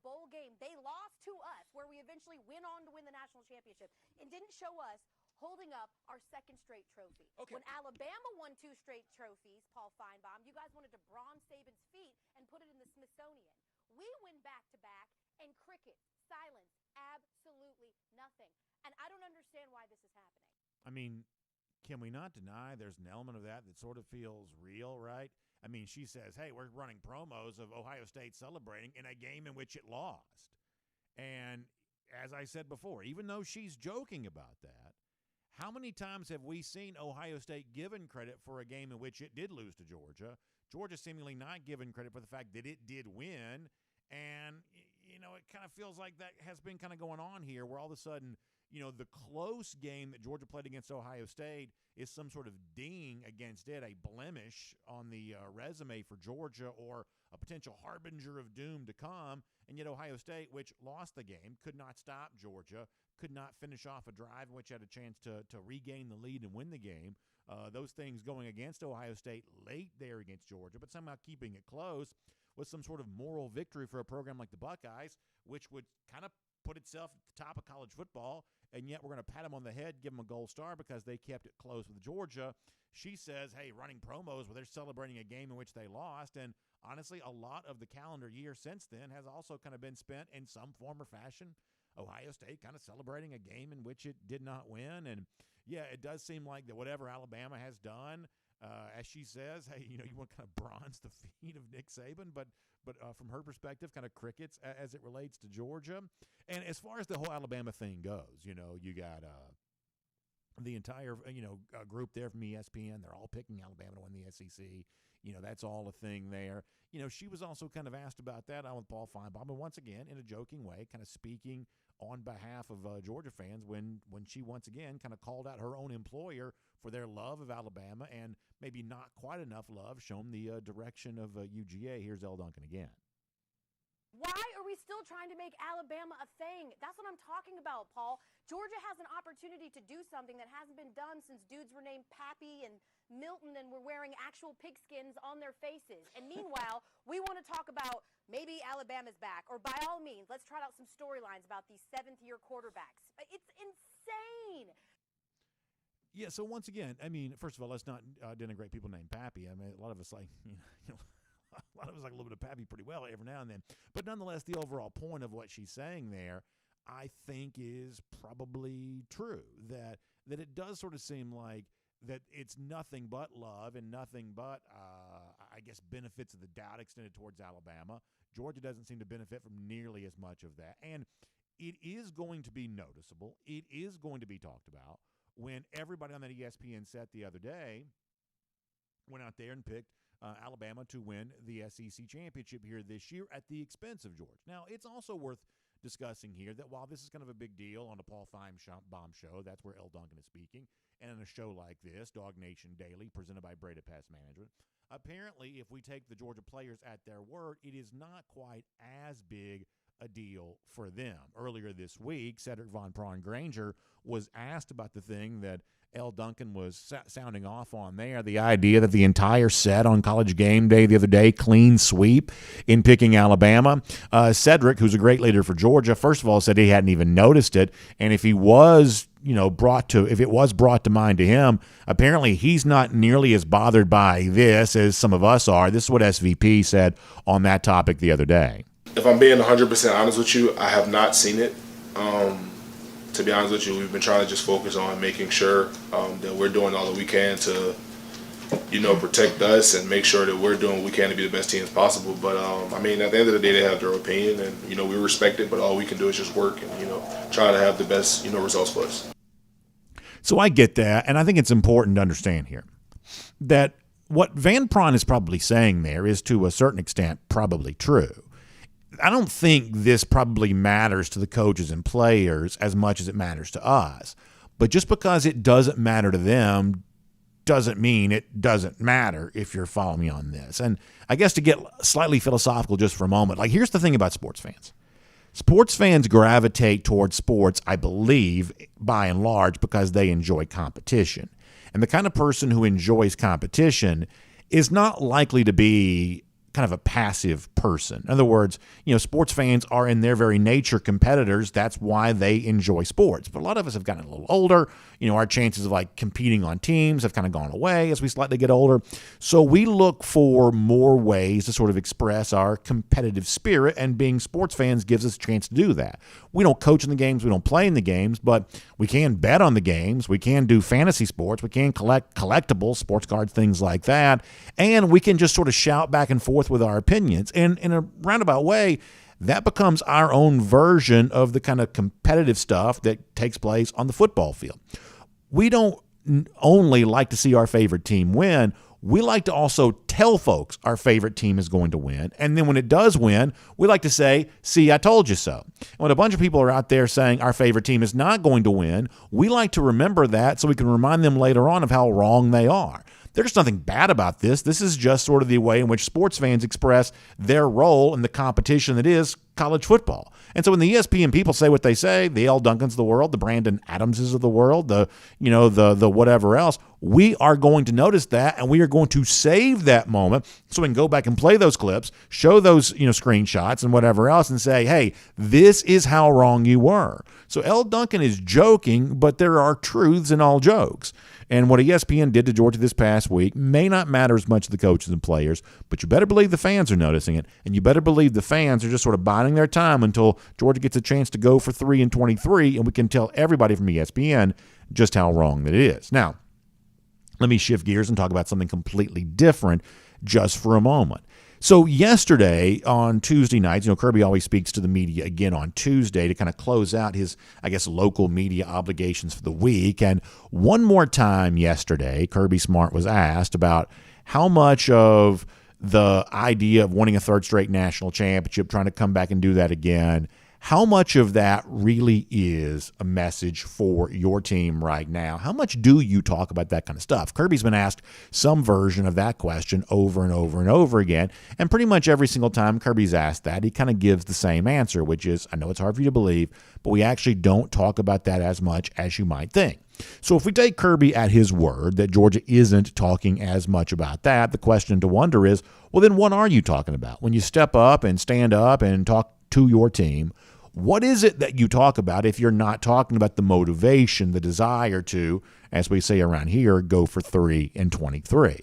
bowl game they lost to us, where we eventually went on to win the national championship, and didn't show us holding up our second straight trophy. Okay. When Alabama won 2 straight trophies, Paul Feinbaum, you guys wanted to bronze Saban's feet and put it in the Smithsonian. We win back-to-back, and crickets, silence, absolutely nothing. And I don't understand why this is happening. I mean, can we not deny there's an element of that sort of feels real, right? I mean, she says, hey, we're running promos of Ohio State celebrating in a game in which it lost. And as I said before, even though she's joking about that, how many times have we seen Ohio State given credit for a game in which it did lose to Georgia? Georgia seemingly not given credit for the fact that it did win. And, you know, it kind of feels like that has been kind of going on here, where all of a sudden, you know, the close game that Georgia played against Ohio State is some sort of ding against it, a blemish on the resume for Georgia, or a potential harbinger of doom to come. And yet Ohio State, which lost the game, could not stop Georgia, could not finish off a drive in which had a chance to regain the lead and win the game. Those things going against Ohio State late there against Georgia, but somehow keeping it close was some sort of moral victory for a program like the Buckeyes, which would kind of put itself at the top of college football, and yet we're going to pat them on the head, give them a gold star because they kept it close with Georgia. She says, hey, running promos where they're celebrating a game in which they lost, and honestly, a lot of the calendar year since then has also kind of been spent in some form or fashion, Ohio State kind of celebrating a game in which it did not win. And yeah, it does seem like that whatever Alabama has done, as she says, hey, you know, you want to kind of bronze the feet of Nick Saban, but from her perspective, kind of crickets as it relates to Georgia. And as far as the whole Alabama thing goes, you know, you got the entire, group there from ESPN. They're all picking Alabama to win the SEC. You know, that's all a thing there. You know, she was also kind of asked about that with Paul Feinbaum, and once again, in a joking way, kind of speaking on behalf of Georgia fans when she once again kind of called out her own employer for their love of Alabama and maybe not quite enough love shown the direction of UGA. Here's Elle Duncan again. Why are we still trying to make Alabama a thing? That's what I'm talking about, Paul. Georgia has an opportunity to do something that hasn't been done since dudes were named Pappy and Milton and were wearing actual pigskins on their faces. And meanwhile, we want to talk about maybe Alabama's back, or by all means, let's trot out some storylines about these 7th-year quarterbacks. It's insane. Yeah, so once again, I mean, first of all, let's not denigrate people named Pappy. I mean, a lot of us like, a lot of us like a little bit of Pappy pretty well every now and then. But nonetheless, the overall point of what she's saying there, I think, is probably true. That it does sort of seem like that it's nothing but love and nothing but, I guess, benefits of the doubt extended towards Alabama. Georgia doesn't seem to benefit from nearly as much of that. And it is going to be noticeable. It is going to be talked about when everybody on that ESPN set the other day went out there and picked Alabama to win the SEC championship here this year at the expense of Georgia. Now, it's also worth discussing here that while this is kind of a big deal on the Paul Feinbaum show, that's where Elle Duncan is speaking, and in a show like this, DawgNation Daily, presented by Breda Pest Management, apparently, if we take the Georgia players at their word, it is not quite as big a deal for them. Earlier this week, Cedric Von Prawn-Granger was asked about the thing that Elle Duncan was sounding off on there, the idea that the entire set on College Game Day the other day, clean sweep in picking Alabama. Cedric, who's a great leader for Georgia, first of all said he hadn't even noticed it, and if it was brought to mind to him, apparently he's not nearly as bothered by this as some of us are. This is what SVP said on that topic the other day. If I'm being 100% honest with you, I have not seen it. To be honest with you, we've been trying to just focus on making sure that we're doing all that we can to, protect us and make sure that we're doing what we can to be the best team as possible. But, I mean, at the end of the day, they have their opinion, and, we respect it, but all we can do is just work and, try to have the best, results for us. So I get that, and I think it's important to understand here that what Van Prawn is probably saying there is, to a certain extent, probably true. I don't think this probably matters to the coaches and players as much as it matters to us. But just because it doesn't matter to them doesn't mean it doesn't matter, if you're following me on this. And I guess to get slightly philosophical just for a moment, like, here's the thing about sports fans. Sports fans gravitate towards sports, I believe, by and large, because they enjoy competition. And the kind of person who enjoys competition is not likely to be kind of a passive person. In other words, sports fans are in their very nature competitors. That's why they enjoy sports. But a lot of us have gotten a little older. Our chances of like competing on teams have kind of gone away as we slightly get older. So we look for more ways to sort of express our competitive spirit, and being sports fans gives us a chance to do that. We don't coach in the games, we don't play in the games, but we can bet on the games, we can do fantasy sports, we can collect collectibles, sports cards, things like that, and we can just sort of shout back and forth with our opinions. And in a roundabout way, that becomes our own version of the kind of competitive stuff that takes place on the football field. We don't only like to see our favorite team win. We like to also tell folks our favorite team is going to win. And then when it does win, we like to say, see, I told you so. And when a bunch of people are out there saying our favorite team is not going to win, we like to remember that so we can remind them later on of how wrong they are. There's nothing bad about this. This is just sort of the way in which sports fans express their role in the competition that is college football. And so when the ESPN people say what they say, the L. Duncans of the world, the Brandon Adamses of the world, the whatever else, we are going to notice that, and we are going to save that moment so we can go back and play those clips, show those screenshots and whatever else, and say, hey, this is how wrong you were. So L. Duncan is joking, but there are truths in all jokes. And what ESPN did to Georgia this past week may not matter as much to the coaches and players, but you better believe the fans are noticing it, and you better believe the fans are just sort of biding their time until Georgia gets a chance to go for 3 and 23, and we can tell everybody from ESPN just how wrong that it is. Now, let me shift gears and talk about something completely different just for a moment. So yesterday on Tuesday nights, Kirby always speaks to the media again on Tuesday to kind of close out his, local media obligations for the week. And one more time yesterday, Kirby Smart was asked about how much of the idea of winning a third straight national championship, trying to come back and do that again, how much of that really is a message for your team right now? How much do you talk about that kind of stuff? Kirby's been asked some version of that question over and over and over again, and pretty much every single time Kirby's asked that, he kind of gives the same answer, which is, I know it's hard for you to believe, but we actually don't talk about that as much as you might think. So if we take Kirby at his word that Georgia isn't talking as much about that, the question to wonder is, well, then what are you talking about? When you step up and stand up and talk to your team, what is it that you talk about if you're not talking about the motivation, the desire to, as we say around here, go for 3 and 23?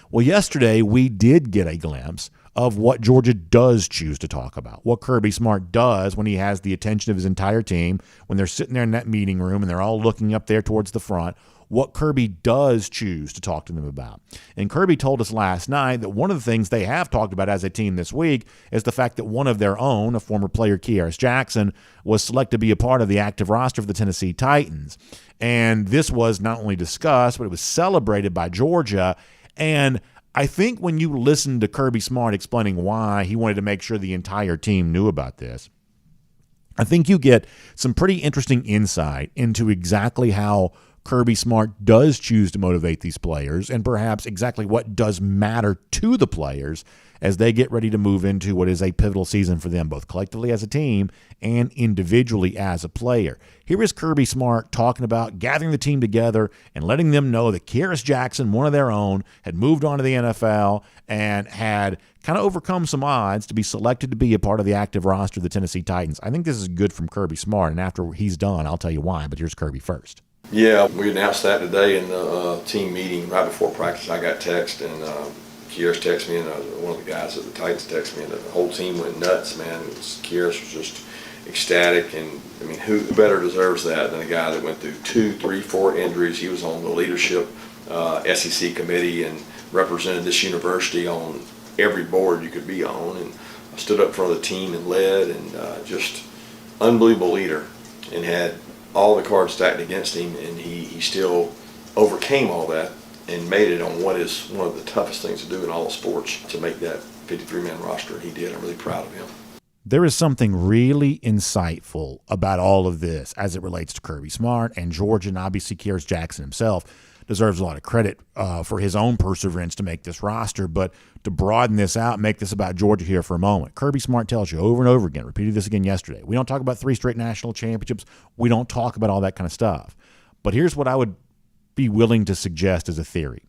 Well, yesterday we did get a glimpse of what Georgia does choose to talk about, what Kirby Smart does when he has the attention of his entire team, when they're sitting there in that meeting room and they're all looking up there towards the front, what Kirby does choose to talk to them about. And Kirby told us last night that one of the things they have talked about as a team this week is the fact that one of their own, a former player, Kearis Jackson, was selected to be a part of the active roster of the Tennessee Titans. And this was not only discussed, but it was celebrated by Georgia. And I think when you listen to Kirby Smart explaining why he wanted to make sure the entire team knew about this, I think you get some pretty interesting insight into exactly how Kirby Smart does choose to motivate these players, and perhaps exactly what does matter to the players as they get ready to move into what is a pivotal season for them, both collectively as a team and individually as a player. Here is Kirby Smart talking about gathering the team together and letting them know that Kearis Jackson, one of their own, had moved on to the NFL and had kind of overcome some odds to be selected to be a part of the active roster of the Tennessee Titans. I think this is good from Kirby Smart, and after he's done, I'll tell you why, but here's Kirby first. Yeah, we announced that today in the team meeting right before practice. I got text, and Kearis texted me, and one of the guys at the Titans texted me, and the whole team went nuts, man. Kearis was just ecstatic, and I mean, who better deserves that than a guy that went through 2, 3, 4 injuries? He was on the leadership SEC committee and represented this university on every board you could be on, and stood up in front of the team and led, and just unbelievable leader, and had all the cards stacked against him, and he still overcame all that and made it on what is one of the toughest things to do in all of sports, to make that 53-man roster. He did. I'm really proud of him. There is something really insightful about all of this as it relates to Kirby Smart and Georgia, and obviously Kearis Jackson himself deserves a lot of credit for his own perseverance to make this roster, but to broaden this out, make this about Georgia here for a moment. Kirby Smart tells you over and over again, repeated this again yesterday, we don't talk about 3 straight national championships. We don't talk about all that kind of stuff. But here's what I would be willing to suggest as a theory.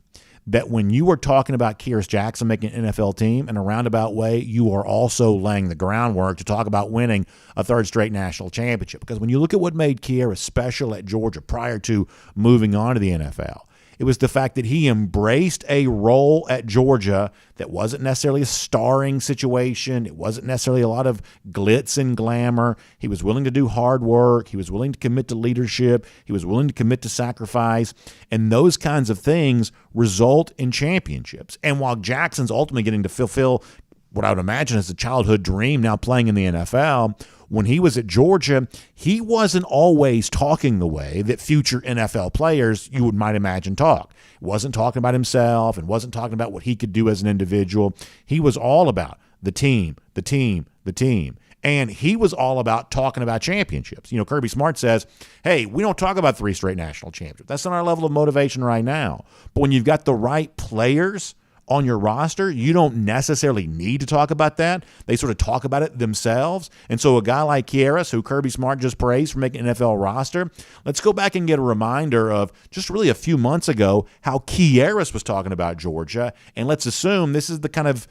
that when you are talking about Kearis Jackson making an NFL team in a roundabout way, you are also laying the groundwork to talk about winning a third straight national championship. Because when you look at what made Kearis special at Georgia prior to moving on to the NFL, it was the fact that he embraced a role at Georgia that wasn't necessarily a starring situation. It wasn't necessarily a lot of glitz and glamour. He was willing to do hard work. He was willing to commit to leadership. He was willing to commit to sacrifice. And those kinds of things result in championships. And while Jackson's ultimately getting to fulfill what I would imagine is a childhood dream now playing in the NFL, when he was at Georgia, he wasn't always talking the way that future NFL players you might imagine talk. He wasn't talking about himself and wasn't talking about what he could do as an individual. He was all about the team, the team, the team. And he was all about talking about championships. You know, Kirby Smart says, hey, we don't talk about 3 straight national championships. That's not our level of motivation right now. But when you've got the right players on your roster, you don't necessarily need to talk about that. They sort of talk about it themselves. And so a guy like Kearis, who Kirby Smart just praised for making an NFL roster, let's go back and get a reminder of just really a few months ago how Kearis was talking about Georgia. And let's assume this is the kind of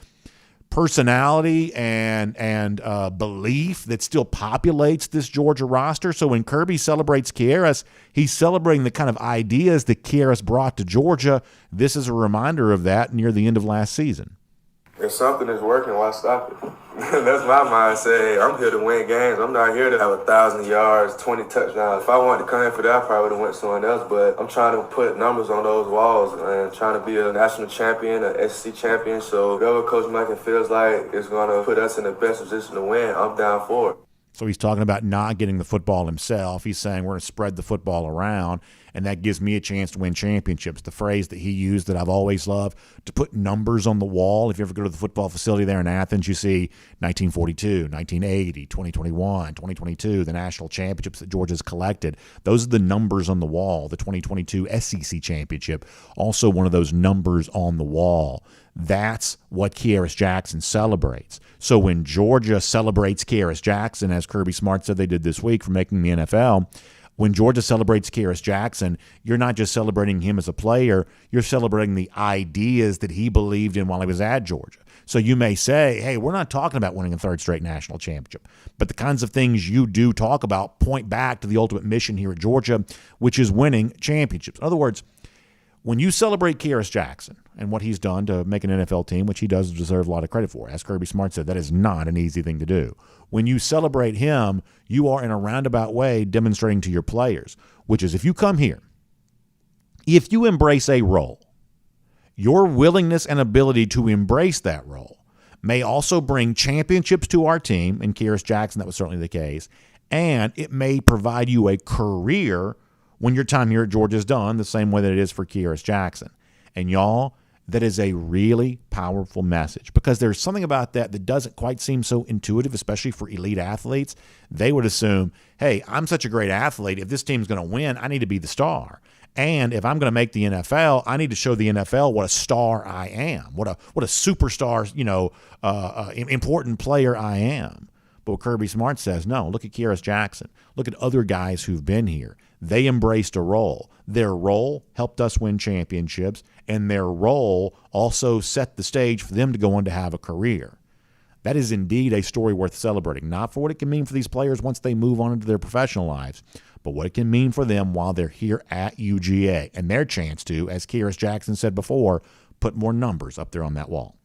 personality and belief that still populates this Georgia roster. So when Kirby celebrates Kearis, he's celebrating the kind of ideas that Kearis brought to Georgia. This is a reminder of that near the end of last season. If something is working, why stop it? That's my mindset. Hey, I'm here to win games. I'm not here to have 1,000 yards, 20 touchdowns. If I wanted to come in for that, I probably would have went somewhere else. But I'm trying to put numbers on those walls and trying to be a national champion, an SEC champion. So whatever Coach Mike feels like is going to put us in the best position to win, I'm down for it. So he's talking about not getting the football himself. He's saying we're going to spread the football around, and that gives me a chance to win championships. The phrase that he used that I've always loved, to put numbers on the wall. If you ever go to the football facility there in Athens, you see 1942, 1980, 2021, 2022, the national championships that Georgia's collected. Those are the numbers on the wall. The 2022 SEC championship, also one of those numbers on the wall. That's what Kearis Jackson celebrates. So when Georgia celebrates Kearis Jackson, as Kirby Smart said they did this week for making the NFL, when Georgia celebrates Kearis Jackson, you're not just celebrating him as a player, you're celebrating the ideas that he believed in while he was at Georgia. So you may say, hey, we're not talking about winning a third straight national championship, but the kinds of things you do talk about point back to the ultimate mission here at Georgia, which is winning championships. In other words, when you celebrate Kearis Jackson and what he's done to make an NFL team, which he does deserve a lot of credit for, as Kirby Smart said, that is not an easy thing to do. When you celebrate him, you are in a roundabout way demonstrating to your players, which is if you come here, if you embrace a role, your willingness and ability to embrace that role may also bring championships to our team. In Kearis Jackson, that was certainly the case. And it may provide you a career when your time here at Georgia is done, the same way that it is for Kearis Jackson. And y'all, that is a really powerful message, because there's something about that doesn't quite seem so intuitive, especially for elite athletes. They would assume, hey, I'm such a great athlete. If this team's going to win, I need to be the star. And if I'm going to make the NFL, I need to show the NFL what a star I am, what a superstar, important player I am. But what Kirby Smart says, no, look at Kearis Jackson. Look at other guys who've been here. They embraced a role. Their role helped us win championships, and their role also set the stage for them to go on to have a career. That is indeed a story worth celebrating, not for what it can mean for these players once they move on into their professional lives, but what it can mean for them while they're here at UGA and their chance to, as Kearis Jackson said before, put more numbers up there on that wall.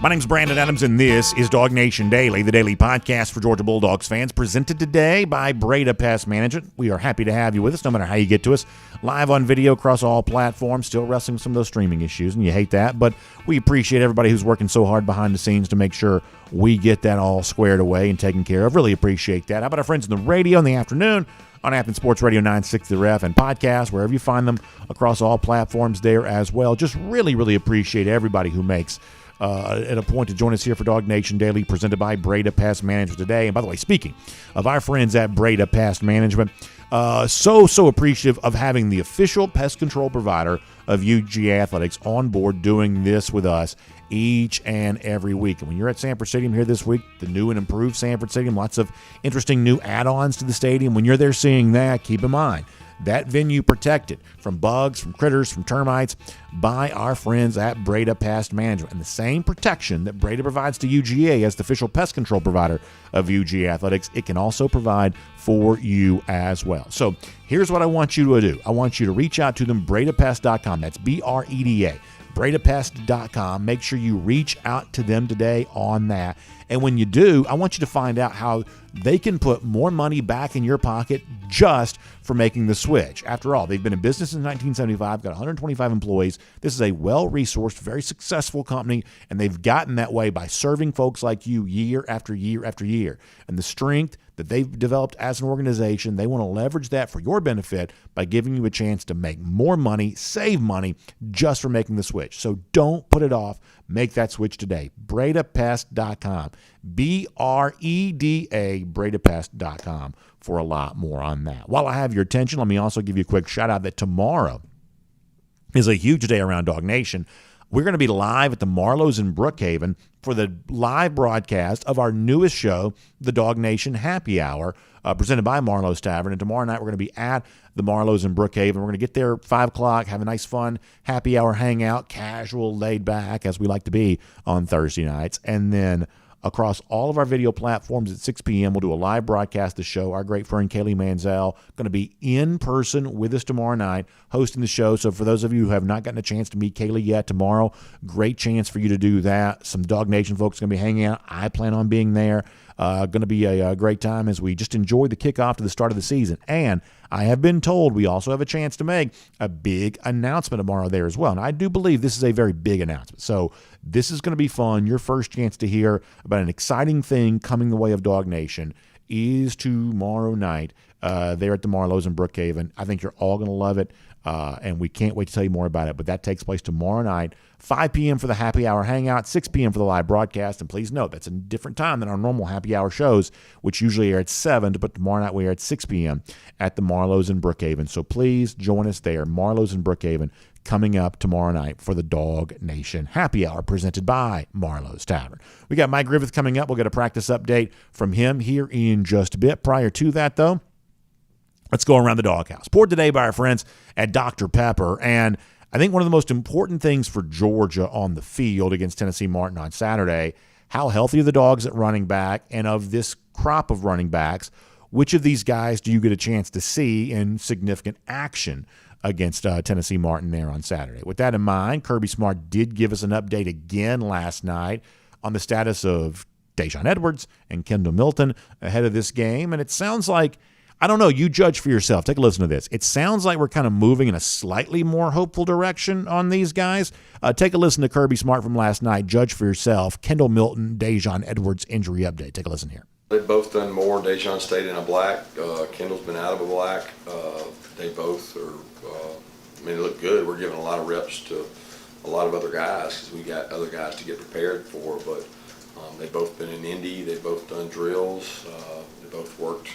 My name's Brandon Adams, and this is DawgNation Daily, the daily podcast for Georgia Bulldogs fans, presented today by Breda Pest Management. We are happy to have you with us, no matter how you get to us. Live on video across all platforms, still wrestling with some of those streaming issues, and you hate that, but we appreciate everybody who's working so hard behind the scenes to make sure we get that all squared away and taken care of. Really appreciate that. How about our friends in the radio in the afternoon on Athens Sports Radio 960 The Ref and podcast, wherever you find them across all platforms there as well. Just really, really appreciate everybody who makes at a point to join us here for DawgNation Daily, presented by Breda Pest Management today. And by the way, speaking of our friends at Breda Pest Management, So appreciative of having the official pest control provider of UGA Athletics on board doing this with us each and every week. And when you're at Sanford Stadium here this week, the new and improved Sanford Stadium, lots of interesting new add-ons to the stadium. When you're there seeing that, keep in mind, that venue protected from bugs, from critters, from termites by our friends at Breda Pest Management. And the same protection that Breda provides to UGA as the official pest control provider of UGA Athletics, it can also provide for you as well. So here's what I want you to do. I want you to reach out to them, BredaPest.com. That's BREDA. BredaPest.com. Make sure you reach out to them today on that. And when you do, I want you to find out how they can put more money back in your pocket just for making the switch. After all, they've been in business since 1975, got 125 employees. This is a well-resourced, very successful company, and they've gotten that way by serving folks like you year after year after year. And the strength that they've developed as an organization, they want to leverage that for your benefit by giving you a chance to make more money, save money, just for making the switch. So don't put it off. Make that switch today. BredaPest.com. BREDA, BredaPest.com for a lot more on that. While I have your attention, let me also give you a quick shout out that tomorrow is a huge day around Dog Nation. We're going to be live at the Marlowe's in Brookhaven for the live broadcast of our newest show, the DawgNation Happy Hour, presented by Marlowe's Tavern. And tomorrow night, we're going to be at the Marlowe's in Brookhaven. We're going to get there at 5 o'clock, have a nice, fun happy hour hangout, casual, laid back, as we like to be on Thursday nights. And then across all of our video platforms at 6 p.m. We'll do a live broadcast of the show. Our great friend Kaylee Manziel going to be in person with us tomorrow night hosting the show. So for those of you who have not gotten a chance to meet Kaylee yet tomorrow, great chance for you to do that. Some Dog Nation folks are going to be hanging out. I plan on being there. Going to be a great time as we just enjoy the kickoff to the start of the season. And I have been told we also have a chance to make a big announcement tomorrow there as well. And I do believe this is a very big announcement. So this is going to be fun. Your first chance to hear about an exciting thing coming the way of Dog Nation is tomorrow night there at the Marlowe's in Brookhaven. I think you're all going to love it. And we can't wait to tell you more about it. But that takes place tomorrow night, 5 p.m. for the happy hour hangout, 6 p.m. for the live broadcast. And please note, that's a different time than our normal happy hour shows, which usually air at 7, but tomorrow night we air at 6 p.m. at the Marlowe's in Brookhaven. So please join us there, Marlowe's in Brookhaven, coming up tomorrow night for the Dog Nation Happy Hour presented by Marlowe's Tavern. We got Mike Griffith coming up. We'll get a practice update from him here in just a bit. Prior to that, though, let's go around the doghouse. Poured today by our friends at Dr. Pepper. And I think one of the most important things for Georgia on the field against Tennessee Martin on Saturday, how healthy are the dogs at running back? And of this crop of running backs, which of these guys do you get a chance to see in significant action against Tennessee Martin there on Saturday? With that in mind, Kirby Smart did give us an update again last night on the status of Daijun Edwards and Kendall Milton ahead of this game. And it sounds like, I don't know, you judge for yourself. Take a listen to this. It sounds like we're kind of moving in a slightly more hopeful direction on these guys. Take a listen to Kirby Smart from last night. Judge for yourself. Kendall Milton, Daijun Edwards injury update. Take a listen here. They've both done more. Daijun stayed in a black. Kendall's been out of a black. They both are, they look good. We're giving a lot of reps to a lot of other guys because we got other guys to get prepared for. But they've both been in Indy. They've both done drills. They both worked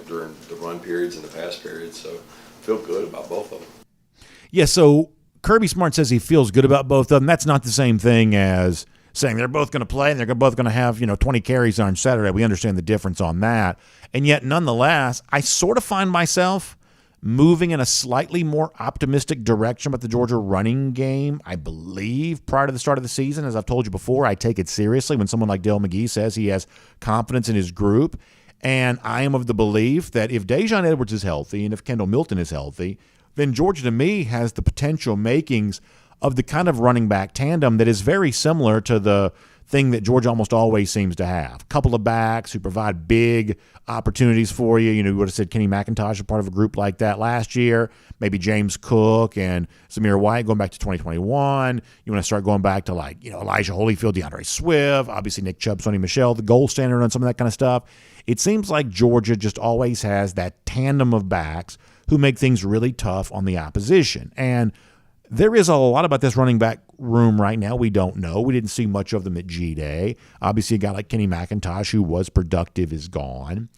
during the run periods and the pass periods. So I feel good about both of them. Yeah, so Kirby Smart says he feels good about both of them. That's not the same thing as saying they're both going to play and they're both going to have 20 carries on Saturday. We understand the difference on that. And yet, nonetheless, I sort of find myself moving in a slightly more optimistic direction about the Georgia running game. I believe prior to the start of the season, as I've told you before, I take it seriously when someone like Dale McGee says he has confidence in his group. And I am of the belief that if Daijun Edwards is healthy and if Kendall Milton is healthy, then Georgia, to me, has the potential makings of the kind of running back tandem that is very similar to the thing that Georgia almost always seems to have. A couple of backs who provide big opportunities for you. You would have said Kenny McIntosh is part of a group like that last year. Maybe James Cook and Zamir White going back to 2021. You want to start going back to Elijah Holyfield, DeAndre Swift, obviously Nick Chubb, Sonny Michel, the gold standard on some of that kind of stuff. It seems like Georgia just always has that tandem of backs who make things really tough on the opposition. And there is a lot about this running back room right now we don't know. We didn't see much of them at G-Day. Obviously, a guy like Kenny McIntosh, who was productive, is gone.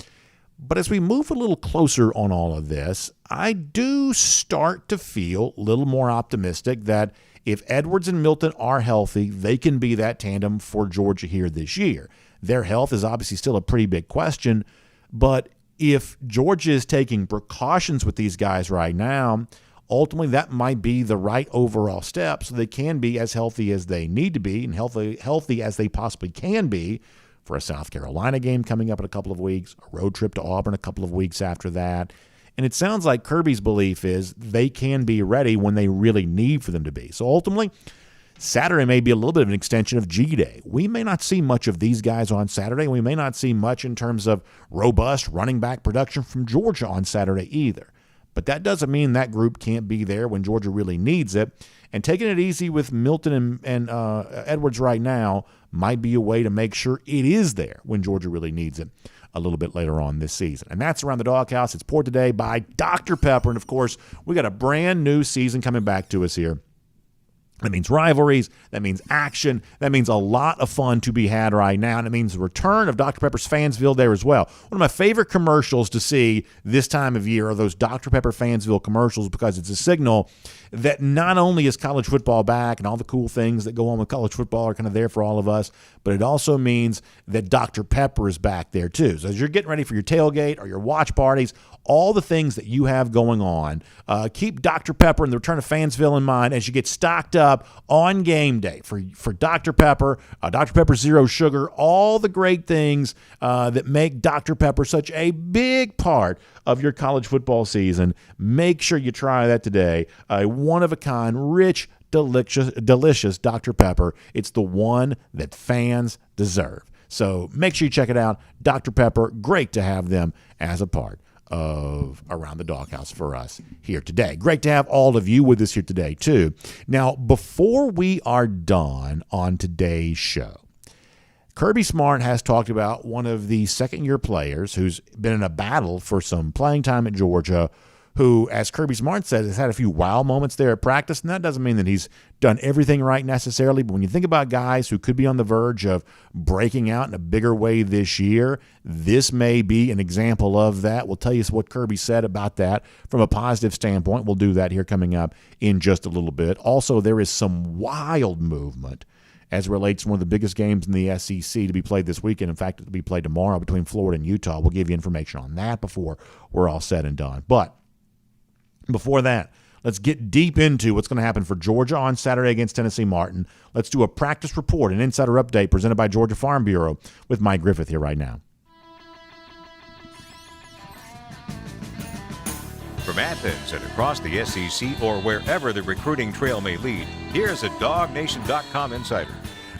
But as we move a little closer on all of this, I do start to feel a little more optimistic that if Edwards and Milton are healthy, they can be that tandem for Georgia here this year. Their health is obviously still a pretty big question, but if Georgia is taking precautions with these guys right now, ultimately that might be the right overall step so they can be as healthy as they need to be and healthy as they possibly can be for a South Carolina game coming up in a couple of weeks, a road trip to Auburn a couple of weeks after that. And it sounds like Kirby's belief is they can be ready when they really need for them to be. So ultimately, Saturday may be a little bit of an extension of G-Day. We may not see much of these guys on Saturday. We may not see much in terms of robust running back production from Georgia on Saturday either. But that doesn't mean that group can't be there when Georgia really needs it. And taking it easy with Milton and Edwards right now might be a way to make sure it is there when Georgia really needs it a little bit later on this season. And that's Around the Doghouse. It's poured today by Dr. Pepper. And, of course, we got a brand new season coming back to us here. That means rivalries. That means action. That means a lot of fun to be had right now. And it means the return of Dr. Pepper's Fansville there as well. One of my favorite commercials to see this time of year are those Dr. Pepper Fansville commercials because it's a signal that not only is college football back and all the cool things that go on with college football are kind of there for all of us, but it also means that Dr. Pepper is back there too. So as you're getting ready for your tailgate or your watch parties, all the things that you have going on, keep Dr. Pepper and the return of Fansville in mind as you get stocked up on game day for Dr. Pepper, Dr. Pepper Zero Sugar, all the great things that make Dr. Pepper such a big part of your college football season. Make sure you try that today. A one-of-a-kind, rich, delicious Dr. Pepper. It's the one that fans deserve. So make sure you check it out. Dr. Pepper, great to have them as a part of Around the Doghouse for us here today. Great to have all of you with us here today, too. Now, before we are done on today's show, Kirby Smart has talked about one of the second-year players who's been in a battle for some playing time at Georgia, who, as Kirby Smart said, has had a few wow moments there at practice, and that doesn't mean that he's done everything right necessarily, but when you think about guys who could be on the verge of breaking out in a bigger way this year, this may be an example of that. We'll tell you what Kirby said about that from a positive standpoint. We'll do that here coming up in just a little bit. Also, there is some wild movement as it relates to one of the biggest games in the SEC to be played this weekend. In fact, it'll be played tomorrow between Florida and Utah. We'll give you information on that before we're all said and done. But before that, let's get deep into what's going to happen for Georgia on Saturday against Tennessee Martin. Let's do a practice report, an insider update presented by Georgia Farm Bureau with Mike Griffith here right now. From Athens and across the SEC or wherever the recruiting trail may lead, here's a DawgNation.com insider.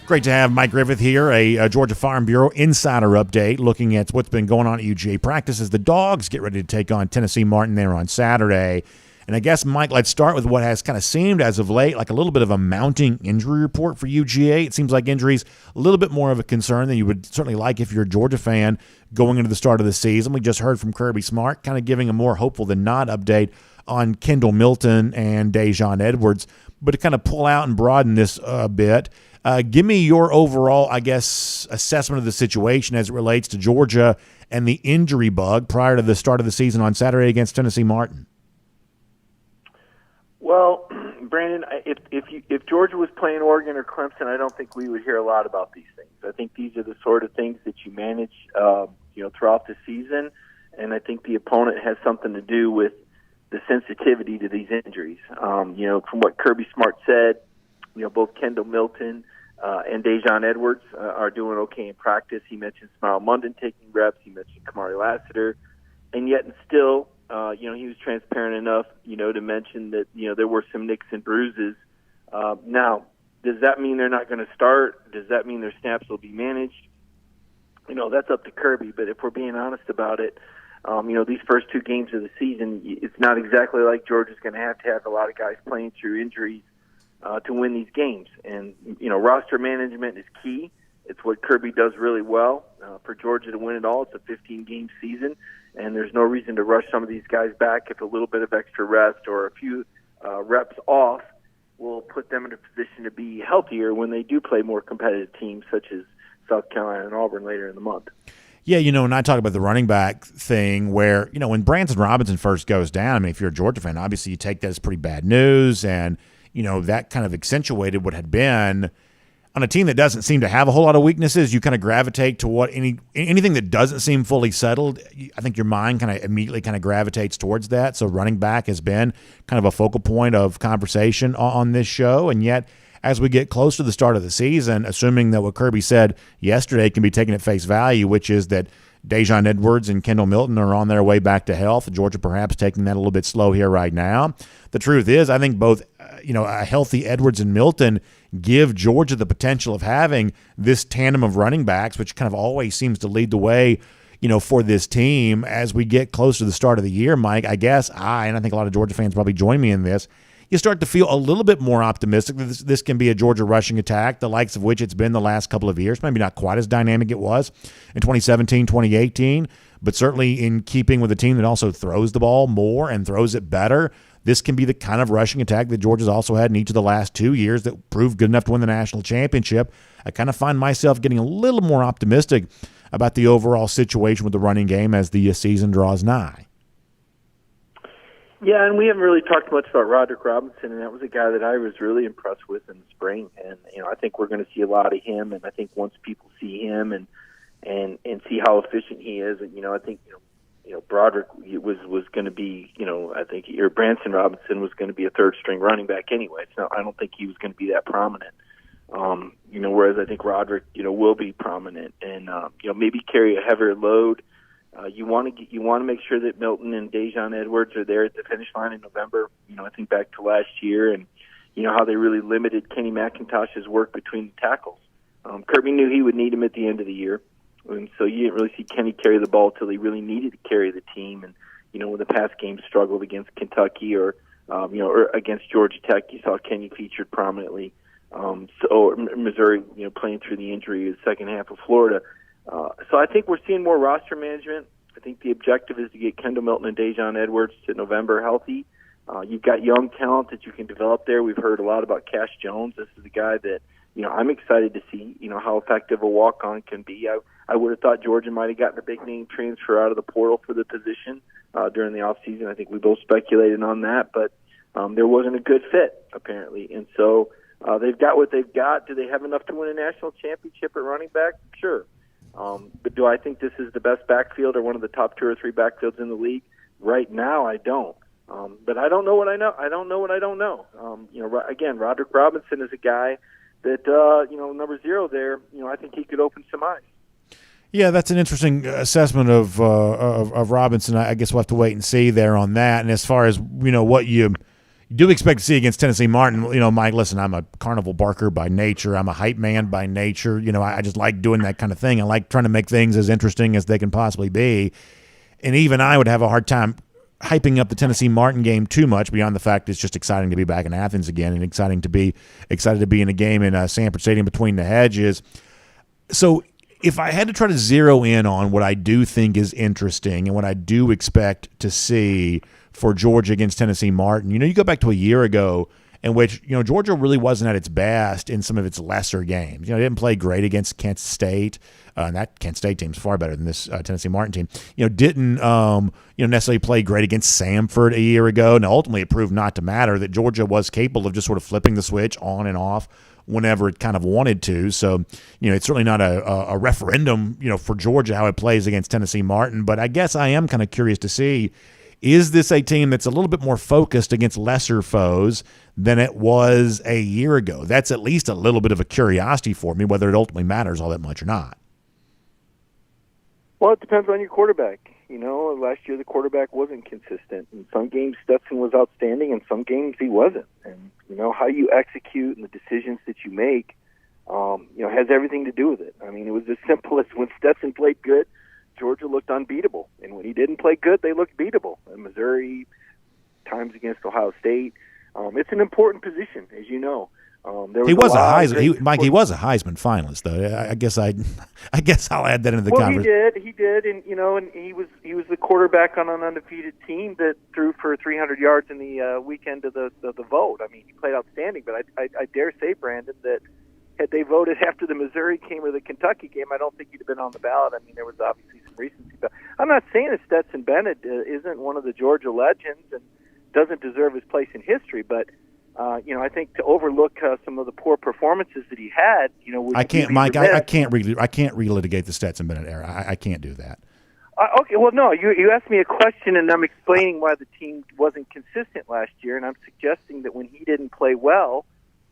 Great to have Mike Griffith here, a Georgia Farm Bureau insider update looking at what's been going on at UGA practice as the Dogs get ready to take on Tennessee Martin there on Saturday. And I guess, Mike, let's start with what has kind of seemed as of late like a little bit of a mounting injury report for UGA. It seems like injuries a little bit more of a concern than you would certainly like if you're a Georgia fan going into the start of the season. We just heard from Kirby Smart kind of giving a more hopeful than not update on Kendall Milton and Dejon Edwards. But to kind of pull out and broaden this a bit, give me your overall, I guess, assessment of the situation as it relates to Georgia and the injury bug prior to the start of the season on Saturday against Tennessee Martin. Well, Brandon, if Georgia was playing Oregon or Clemson, I don't think we would hear a lot about these things. I think these are the sort of things that you manage, throughout the season, and I think the opponent has something to do with the sensitivity to these injuries. From what Kirby Smart said, both Kendall Milton and Dejon Edwards are doing okay in practice. He mentioned Smile Munden taking reps. He mentioned Kamari Lassiter, and yet and still. He was transparent enough, to mention that, there were some nicks and bruises. Now, does that mean they're not going to start? Does that mean their snaps will be managed? That's up to Kirby. But if we're being honest about it, these first two games of the season, it's not exactly like Georgia's going to have a lot of guys playing through injuries to win these games. And, roster management is key. It's what Kirby does really well. For Georgia to win it all, it's a 15-game season, and there's no reason to rush some of these guys back if a little bit of extra rest or a few reps off will put them in a position to be healthier when they do play more competitive teams such as South Carolina and Auburn later in the month. Yeah, and I talk about the running back thing where, when Branson Robinson first goes down, I mean, if you're a Georgia fan, obviously you take that as pretty bad news, and, that kind of accentuated what had been on a team that doesn't seem to have a whole lot of weaknesses. You kind of gravitate to what anything that doesn't seem fully settled. I think your mind kind of immediately kind of gravitates towards that. So running back has been kind of a focal point of conversation on this show, and yet as we get close to the start of the season, assuming that what Kirby said yesterday can be taken at face value, which is that Dejon Edwards and Kendall Milton are on their way back to health, Georgia perhaps taking that a little bit slow here right now. The truth is, I think both a healthy Edwards and Milton give Georgia the potential of having this tandem of running backs, which kind of always seems to lead the way for this team as we get close to the start of the year. Mike, I guess and I think a lot of Georgia fans probably join me in this, you start to feel a little bit more optimistic that this can be a Georgia rushing attack, the likes of which it's been the last couple of years. Maybe not quite as dynamic it was in 2017, 2018, but certainly in keeping with a team that also throws the ball more and throws it better. This can be the kind of rushing attack that Georgia's also had in each of the last 2 years that proved good enough to win the national championship. I kind of find myself getting a little more optimistic about the overall situation with the running game as the season draws nigh. Yeah, and we haven't really talked much about Roderick Robinson, and that was a guy that I was really impressed with in the spring. And I think we're going to see a lot of him. And I think once people see him and see how efficient he is, I think Broderick was going to be, I think Branson Robinson was going to be a third string running back anyway. So I don't think he was going to be that prominent. Whereas I think Roderick, will be prominent and maybe carry a heavier load. You want to make sure that Milton and Dejon Edwards are there at the finish line in November. I think back to last year and how they really limited Kenny McIntosh's work between the tackles. Kirby knew he would need him at the end of the year, and so you didn't really see Kenny carry the ball until he really needed to carry the team. And when the pass game struggled against Kentucky or against Georgia Tech, you saw Kenny featured prominently. So Missouri, playing through the injury in the second half of Florida. So I think we're seeing more roster management. I think the objective is to get Kendall Milton and Dejon Edwards to November healthy. You've got young talent that you can develop there. We've heard a lot about Cash Jones. This is a guy that, I'm excited to see, how effective a walk-on can be. I would have thought Georgia might have gotten a big-name transfer out of the portal for the position during the offseason. I think we both speculated on that, but there wasn't a good fit, apparently. And so they've got what they've got. Do they have enough to win a national championship at running back? Sure. But do I think this is the best backfield or one of the top 2 or 3 backfields in the league? Right now, I don't. But I don't know what I know. I don't know what I don't know. Again, Roderick Robinson is a guy that, number 0 there, I think he could open some eyes. Yeah, that's an interesting assessment of Robinson. I guess we'll have to wait and see there on that. And as far as, what you do expect to see against Tennessee Martin, Mike, listen, I'm a carnival barker by nature. I'm a hype man by nature. I just like doing that kind of thing. I like trying to make things as interesting as they can possibly be. And even I would have a hard time hyping up the Tennessee Martin game too much beyond the fact it's just exciting to be back in Athens again and excited to be in a game in Sanford Stadium between the hedges. So if I had to try to zero in on what I do think is interesting and what I do expect to see for Georgia against Tennessee Martin, you go back to a year ago in which, Georgia really wasn't at its best in some of its lesser games. It didn't play great against Kent State. And that Kent State team's far better than this Tennessee Martin team. Didn't necessarily play great against Samford a year ago. Now, ultimately, it proved not to matter that Georgia was capable of just sort of flipping the switch on and off whenever it kind of wanted to. So, it's certainly not a referendum, for Georgia how it plays against Tennessee Martin. But I guess I am kind of curious to see, is this a team that's a little bit more focused against lesser foes than it was a year ago? That's at least a little bit of a curiosity for me, whether it ultimately matters all that much or not. Well, it depends on your quarterback. Last year the quarterback wasn't consistent. In some games Stetson was outstanding, in some games he wasn't. And, how you execute and the decisions that you make, has everything to do with it. I mean, it was as simple as when Stetson played good, Georgia looked unbeatable. And when he didn't play good, they looked beatable. And Missouri, times against Ohio State. It's an important position, as you know. He was a Heisman. Mike, he was a Heisman finalist, though. I guess I'll add that into the conversation. He did, and and he was the quarterback on an undefeated team that threw for 300 yards in the weekend of the vote. I mean, he played outstanding, but I dare say, Brandon, that had they voted after the Missouri game or the Kentucky game, I don't think he'd have been on the ballot. I mean, there was obviously some recency. But I'm not saying that Stetson Bennett isn't one of the Georgia legends and doesn't deserve his place in history, but I think to overlook some of the poor performances that he had, I can't, Mike. I can't relitigate the Stetson Bennett era. I can't do that. Okay, well, no, you asked me a question, and I'm explaining why the team wasn't consistent last year, and I'm suggesting that when he didn't play well,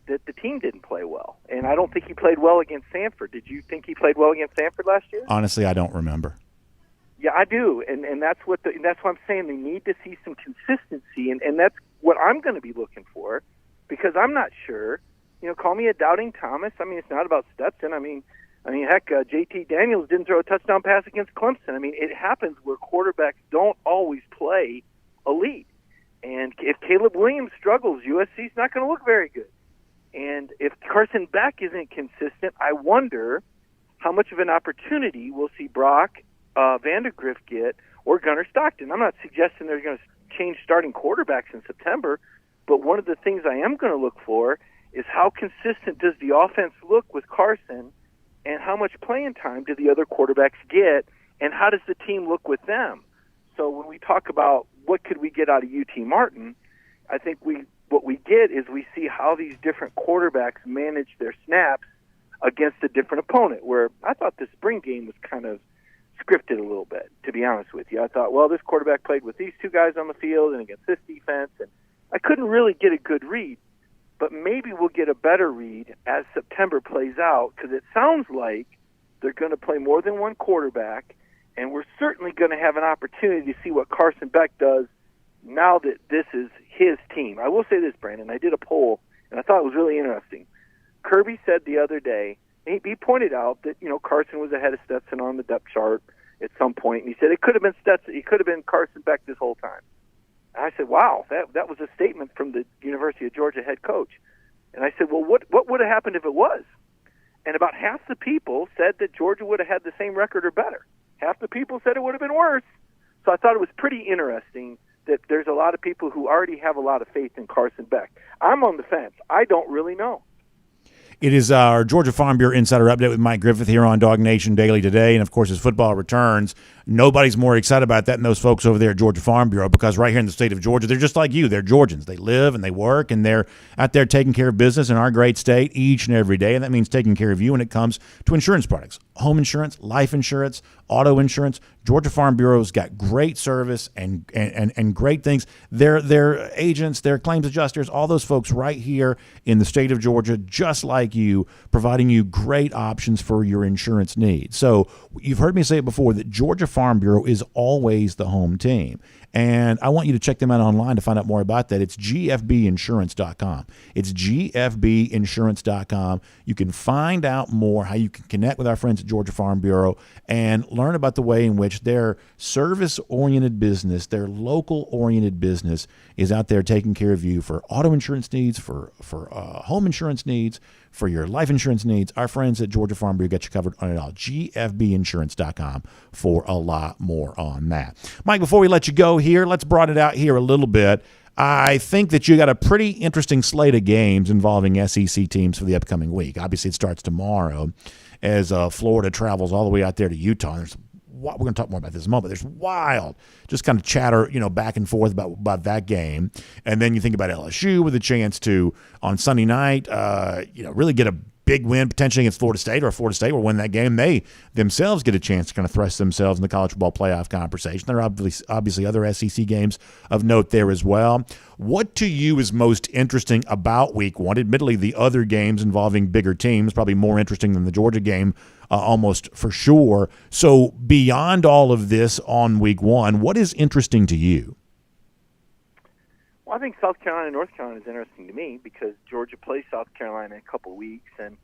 that the team didn't play well. And I don't think he played well against Samford. Did you think he played well against Samford last year? Honestly, I don't remember. Yeah, I do, and that's what I'm saying. They need to see some consistency, and that's what I'm going to be looking for, because I'm not sure. Call me a doubting Thomas. I mean, it's not about Stetson. I mean, heck, JT Daniels didn't throw a touchdown pass against Clemson. I mean, it happens where quarterbacks don't always play elite. And if Caleb Williams struggles, USC's not going to look very good. And if Carson Beck isn't consistent, I wonder how much of an opportunity we'll see Brock Vandegrift get or Gunnar Stockton. I'm not suggesting they're going to change starting quarterbacks in September, but one of the things I am going to look for is how consistent does the offense look with Carson, and how much playing time do the other quarterbacks get, and how does the team look with them? So when we talk about what could we get out of UT Martin, I think what we get is we see how these different quarterbacks manage their snaps against a different opponent, where I thought the spring game was kind of scripted a little bit, to be honest with you. I thought, well, this quarterback played with these two guys on the field and against this defense, and I couldn't really get a good read. But maybe we'll get a better read as September plays out, because it sounds like they're going to play more than one quarterback, and we're certainly going to have an opportunity to see what Carson Beck does now that this is his team. I will say this, Brandon. I did a poll, and I thought it was really interesting. Kirby said the other day, he pointed out that, Carson was ahead of Stetson on the depth chart at some point, and he said it could have been Stetson. It could have been Carson Beck this whole time. And I said, wow, that was a statement from the University of Georgia head coach. And I said, well, what would have happened if it was? And about half the people said that Georgia would have had the same record or better. Half the people said it would have been worse. So I thought it was pretty interesting that there's a lot of people who already have a lot of faith in Carson Beck. I'm on the fence. I don't really know. It is our Georgia Farm Bureau Insider Update with Mike Griffith here on DawgNation Daily today. And, of course, as football returns, nobody's more excited about that than those folks over there at Georgia Farm Bureau, because right here in the state of Georgia, they're just like you. They're Georgians. They live and they work, and they're out there taking care of business in our great state each and every day. And that means taking care of you when it comes to insurance products, home insurance, life insurance, auto insurance. Georgia Farm Bureau's got great service and great things. Their agents, their claims adjusters, all those folks right here in the state of Georgia, just like you, providing you great options for your insurance needs. So you've heard me say it before that Georgia Farm Bureau is always the home team. And I want you to check them out online to find out more about that. It's gfbinsurance.com. It's gfbinsurance.com. You can find out more how you can connect with our friends at Georgia Farm Bureau and learn about the way in which their service-oriented business, their local-oriented business is out there taking care of you for auto insurance needs, for home insurance needs, for your life insurance needs. Our friends at Georgia Farm Bureau got you covered on it all. gfbinsurance.com for a lot more on that. Mike, before we let you go here, let's broaden it out here a little bit. I think that you got a pretty interesting slate of games involving SEC teams for the upcoming week. Obviously, it starts tomorrow as Florida travels all the way out there to Utah. We're going to talk more about this in a moment. There's wild, just kind of chatter, back and forth about that game. And then you think about LSU with a chance to, on Sunday night, really get a big win potentially against Florida State, or Florida State will win that game. They themselves get a chance to kind of thrust themselves in the college football playoff conversation. There are obviously other SEC games of note there as well. What to you is most interesting about week one? Admittedly, the other games involving bigger teams, probably more interesting than the Georgia game, almost for sure. So beyond all of this on week one, what is interesting to you? Well, I think South Carolina and North Carolina is interesting to me because Georgia plays South Carolina in a couple weeks, and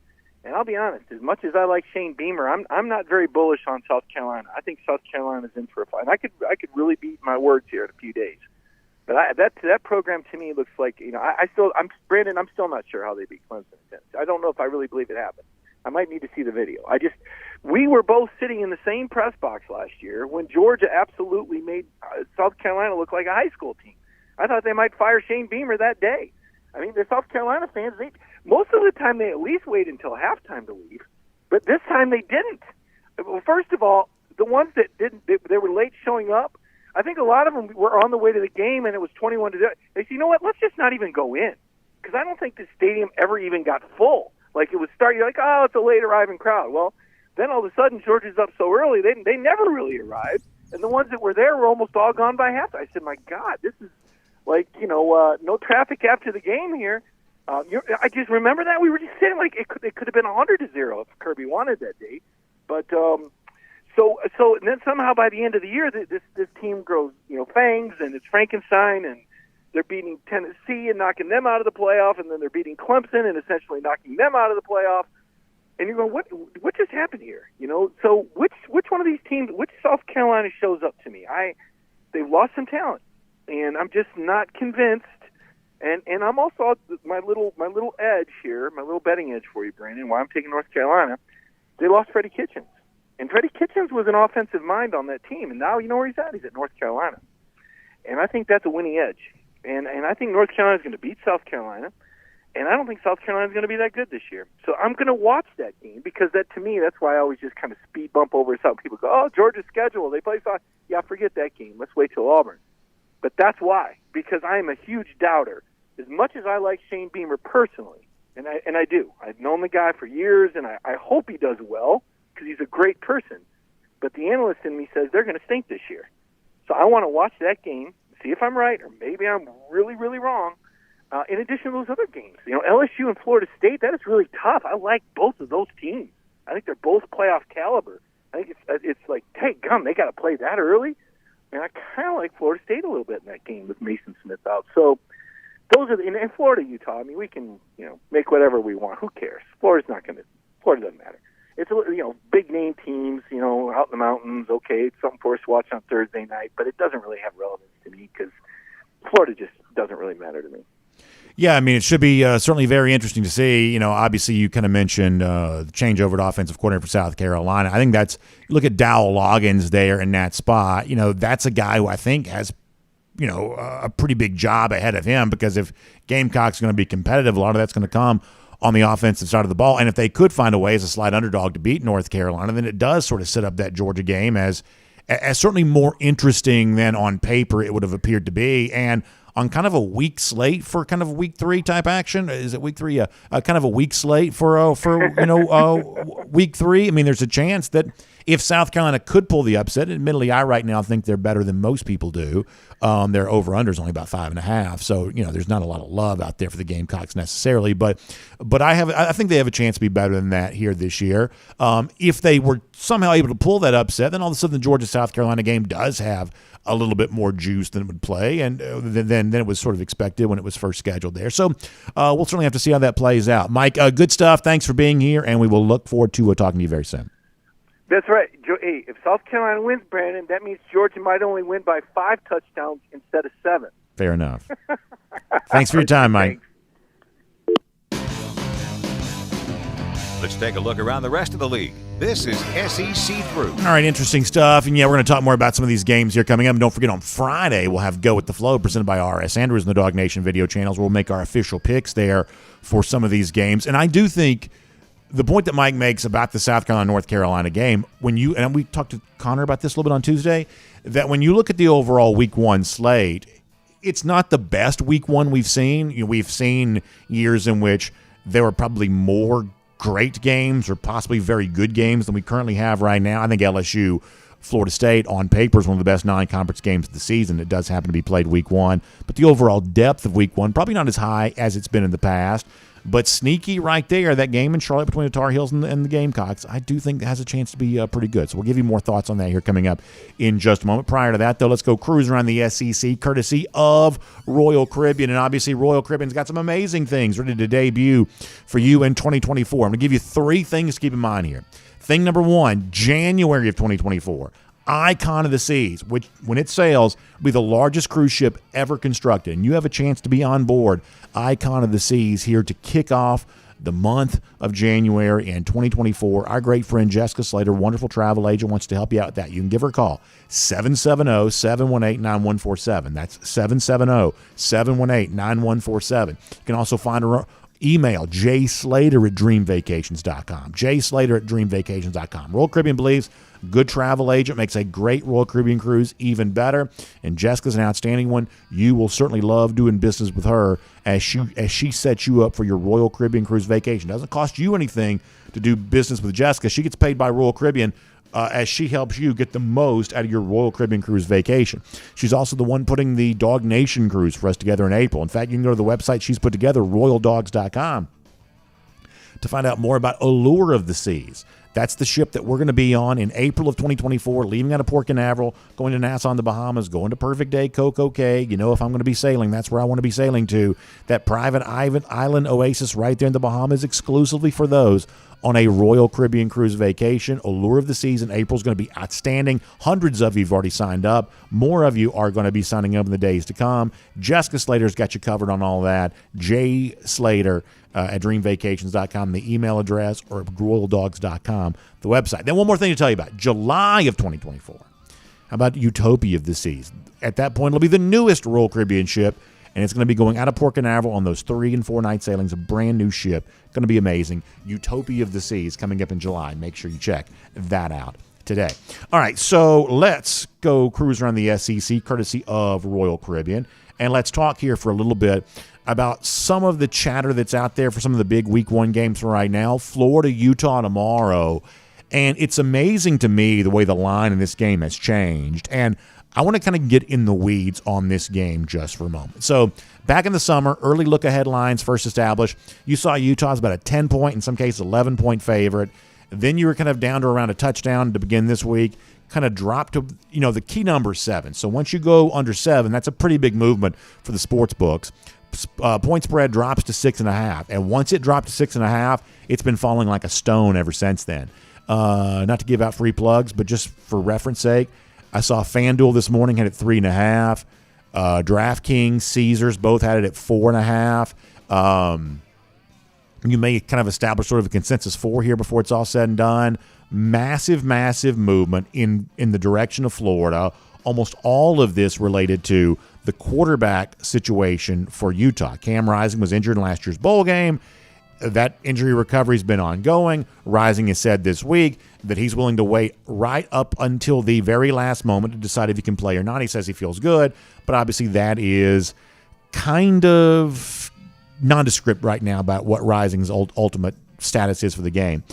I'll be honest, as much as I like Shane Beamer, I'm not very bullish on South Carolina. I think South Carolina is in for a fight. And I could really beat my words here in a few days, but that program to me looks like Brandon. I'm still not sure how they beat Clemson. I don't know if I really believe it happened. I might need to see the video. We were both sitting in the same press box last year when Georgia absolutely made South Carolina look like a high school team. I thought they might fire Shane Beamer that day. I mean, the South Carolina fans, most of the time they at least wait until halftime to leave, but this time they didn't. Well, first of all, the ones that didn't, they were late showing up. I think a lot of them were on the way to the game, and it was 21 to 0. They said, you know what, let's just not even go in, because I don't think the stadium ever even got full. Like, it was starting, you're like, oh, it's a late arriving crowd. Well, then all of a sudden, Georgia's up so early, they never really arrived, and the ones that were there were almost all gone by half. I said, my God, this is like, no traffic after the game here. I just remember that we were just sitting like it could have been 100 to 0 if Kirby wanted that day, but so and then somehow by the end of the year this team grows fangs, and it's Frankenstein, and they're beating Tennessee and knocking them out of the playoff, and then they're beating Clemson and essentially knocking them out of the playoff. And you're going, what just happened here? So which one of these teams, which South Carolina shows up to me? They've lost some talent, and I'm just not convinced. And I'm also my little edge here, my little betting edge for you, Brandon. Why I'm taking North Carolina? They lost Freddie Kitchens, and Freddie Kitchens was an offensive mind on that team, and now you know where he's at. He's at North Carolina, and I think that's a winning edge. And I think North Carolina is going to beat South Carolina, and I don't think South Carolina is going to be that good this year. So I'm going to watch that game, because to me, that's why I always just kind of speed bump over something. People go, oh, Georgia's schedule, they play South. Yeah, forget that game. Let's wait till Auburn. But that's why, because I am a huge doubter. As much as I like Shane Beamer personally, and I do, I've known the guy for years, and I hope he does well, because he's a great person. But the analyst in me says they're going to stink this year. So I want to watch that game, see if I'm right, or maybe I'm really, really wrong. In addition to those other games, LSU and Florida State, that is really tough. I like both of those teams. I think they're both playoff caliber. I think it's like, hey, gum, they got to play that early. And I kind of like Florida State a little bit in that game with Mason Smith out. So those are in Florida, Utah. I mean, we can make whatever we want. Who cares? Florida doesn't matter. It's big name teams, out in the mountains. Okay, it's something for us to watch on Thursday night, but it doesn't really have relevance to me, because Florida just doesn't really matter to me. Yeah, I mean, it should be certainly very interesting to see. Obviously, you kind of mentioned the changeover to offensive coordinator for South Carolina. I think look at Dowell Loggins there in that spot. That's a guy who I think has a pretty big job ahead of him, because if Gamecock's going to be competitive, a lot of that's going to come on the offensive side of the ball. And if they could find a way as a slight underdog to beat North Carolina, then it does sort of set up that Georgia game as certainly more interesting than on paper it would have appeared to be. And on kind of a weak slate for kind of week 3 type action. Is it week 3? Kind of a weak slate for week 3. I mean, there's a chance that if South Carolina could pull the upset, admittedly, I right now think they're better than most people do. Their over/under is only about 5.5, so there's not a lot of love out there for the Gamecocks necessarily. But I think they have a chance to be better than that here this year. If they were somehow able to pull that upset, then all of a sudden the Georgia-South Carolina game does have a little bit more juice than it would play, and than it was sort of expected when it was first scheduled there. So we'll certainly have to see how that plays out. Mike, good stuff. Thanks for being here, and we will look forward to talking to you very soon. That's right. Hey, if South Carolina wins, Brandon, that means Georgia might only win by 5 touchdowns instead of 7. Fair enough. Thanks for your time, Mike. Let's take a look around the rest of the league. This is SEC Through. All right, interesting stuff. And, we're going to talk more about some of these games here coming up. And don't forget, on Friday, we'll have Go with the Flow presented by R.S. Andrews and the DawgNation video channels. We'll make our official picks there for some of these games. And I do think the point that Mike makes about the South Carolina-North Carolina game, and we talked to Connor about this a little bit on Tuesday, that when you look at the overall Week 1 slate, it's not the best Week 1 we've seen. We've seen years in which there were probably more great games or possibly very good games than we currently have right now. I think LSU, Florida State on paper is one of the best non-conference games of the season. It does happen to be played Week 1, but the overall depth of Week 1 probably not as high as it's been in the past. But sneaky right there, that game in Charlotte between the Tar Heels and the Gamecocks, I do think has a chance to be pretty good. So we'll give you more thoughts on that here coming up in just a moment. Prior to that, though, let's go cruise around the SEC courtesy of Royal Caribbean. And obviously, Royal Caribbean's got some amazing things ready to debut for you in 2024. I'm going to give you 3 things to keep in mind here. Thing number 1, January of 2024. Icon of the Seas, which when it sails will be the largest cruise ship ever constructed. And you have a chance to be on board Icon of the Seas here to kick off the month of January in 2024. Our great friend Jessica Slater, wonderful travel agent, wants to help you out with that. You can give her a call, 770-718-9147. That's 770-718-9147. You can also find her email jslater@dreamvacations.com. jslater@dreamvacations.com. Royal Caribbean believes good travel agent makes a great Royal Caribbean cruise even better, and Jessica's an outstanding one. You will certainly love doing business with her as she sets you up for your Royal Caribbean cruise vacation. It doesn't cost you anything to do business with Jessica. She gets paid by Royal Caribbean as she helps you get the most out of your Royal Caribbean cruise vacation. She's also the one putting the DawgNation cruise for us together in April. In fact, you can go to the website she's put together, royaldogs.com, to find out more about Allure of the Seas. That's the ship that we're going to be on in April of 2024, leaving out of Port Canaveral, going to Nassau in the Bahamas, going to Perfect Day, Coco Cay. You know, if I'm going to be sailing, that's where I want to be sailing to. That private island oasis right there in the Bahamas, exclusively for those on a Royal Caribbean cruise vacation. Allure of the Seas in April is going to be outstanding. Hundreds of you have already signed up. More of you are going to be signing up in the days to come. Jessica Slater's got you covered on all that. J. Slater at dreamvacations.com, the email address, or royaldogs.com, the website. Then one more thing to tell you about. July of 2024. How about Utopia of the Seas? At that point, it'll be the newest Royal Caribbean ship, and it's going to be going out of Port Canaveral on those 3 and 4 night sailings, a brand new ship. Going to be amazing. Utopia of the Seas coming up in July. Make sure you check that out today. All right, so let's go cruise around the SEC courtesy of Royal Caribbean, and let's talk here for a little bit about some of the chatter that's out there for some of the big Week 1 games right now. Florida, Utah tomorrow, and it's amazing to me the way the line in this game has changed, and I want to kind of get in the weeds on this game just for a moment. So back in the summer, early look-ahead lines first established. You saw Utah's about a 10-point, in some cases 11-point favorite. Then you were kind of down to around a touchdown to begin this week, kind of dropped to, the key number is 7. So once you go under 7, that's a pretty big movement for the sports books. Point spread drops to 6.5. And once it dropped to 6.5, it's been falling like a stone ever since then. Not to give out free plugs, but just for reference sake, I saw FanDuel this morning had it 3.5. DraftKings, Caesars both had it at 4.5. You may kind of establish sort of a consensus 4 here before it's all said and done. Massive, massive movement in the direction of Florida. Almost all of this related to the quarterback situation for Utah. Cam Rising was injured in last year's bowl game. That injury recovery has been ongoing. Rising has said this week that he's willing to wait right up until the very last moment to decide if he can play or not. He says he feels good, but obviously that is kind of nondescript right now about what Rising's ultimate status is for the game.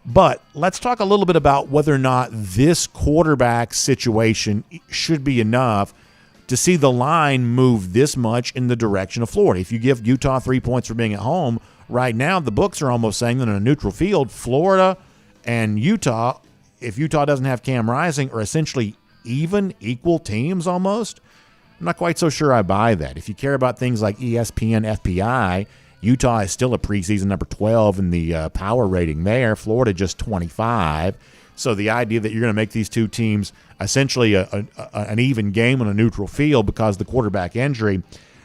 But let's talk a little bit about whether or not this quarterback situation should be enough to see the line move this much in the direction of Florida. If you give Utah 3 points for being at home, right now the books are almost saying that in a neutral field, Florida and Utah, if Utah doesn't have Cam Rising, are essentially equal teams almost. I'm not quite so sure I buy that. If you care about things like ESPN FPI, Utah is still a preseason number 12 in the power rating there. Florida just 25. So the idea that you're going to make these two teams essentially an even game on a neutral field because of the quarterback injury,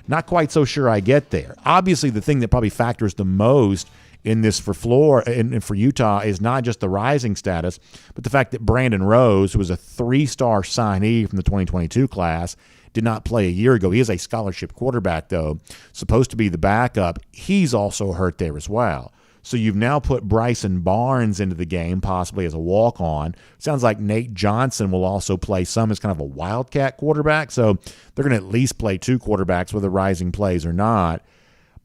not quite so sure I get there. Obviously, the thing that probably factors the most in this for Florida and for Utah is not just the Rising status, but the fact that Brandon Rose, who was a 3-star signee from the 2022 class, did not play a year ago. He is a scholarship quarterback, though, supposed to be the backup. He's also hurt there as well. So you've now put Bryson Barnes into the game, possibly as a walk-on. Sounds like Nate Johnson will also play some as kind of a wildcat quarterback. So they're going to at least play 2 quarterbacks, whether Rising plays or not.